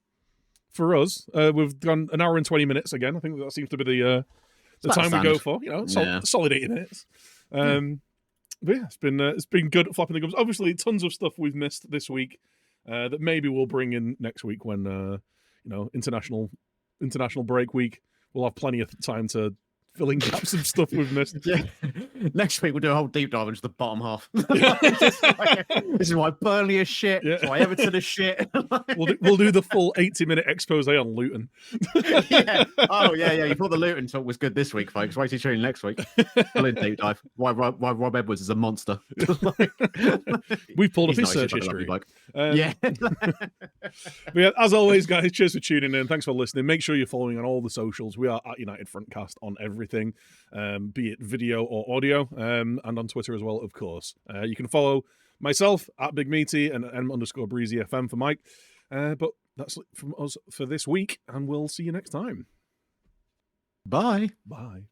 for us, we've gone an hour and 20 minutes again. I think that seems to be the time we go for. Solid 80 minutes. But yeah, it's been good at flopping the gums. Obviously, tons of stuff we've missed this week that maybe we'll bring in next week when international break week. We'll have plenty of time to fill in gaps of stuff we've missed. Yeah. Next week we'll do a whole deep dive into the bottom half. This is why Burnley is shit. Yeah. This is why Everton is shit. We'll do the full 80-minute expose on Luton. Yeah. Oh yeah. You thought the Luton talk was good this week, folks. Wait till you tune in next week. Full in deep dive. Why Rob Edwards is a monster. We've pulled off his search history. Yeah. But yeah, as always, guys, cheers for tuning in. Thanks for listening. Make sure you're following on all the socials. We are at United Frontcast on everything, be it video or audio, and on Twitter as well, of course. You can follow myself at Big Meaty and M_BreezyFM for Mike. But that's it from us for this week, and we'll see you next time. Bye. Bye.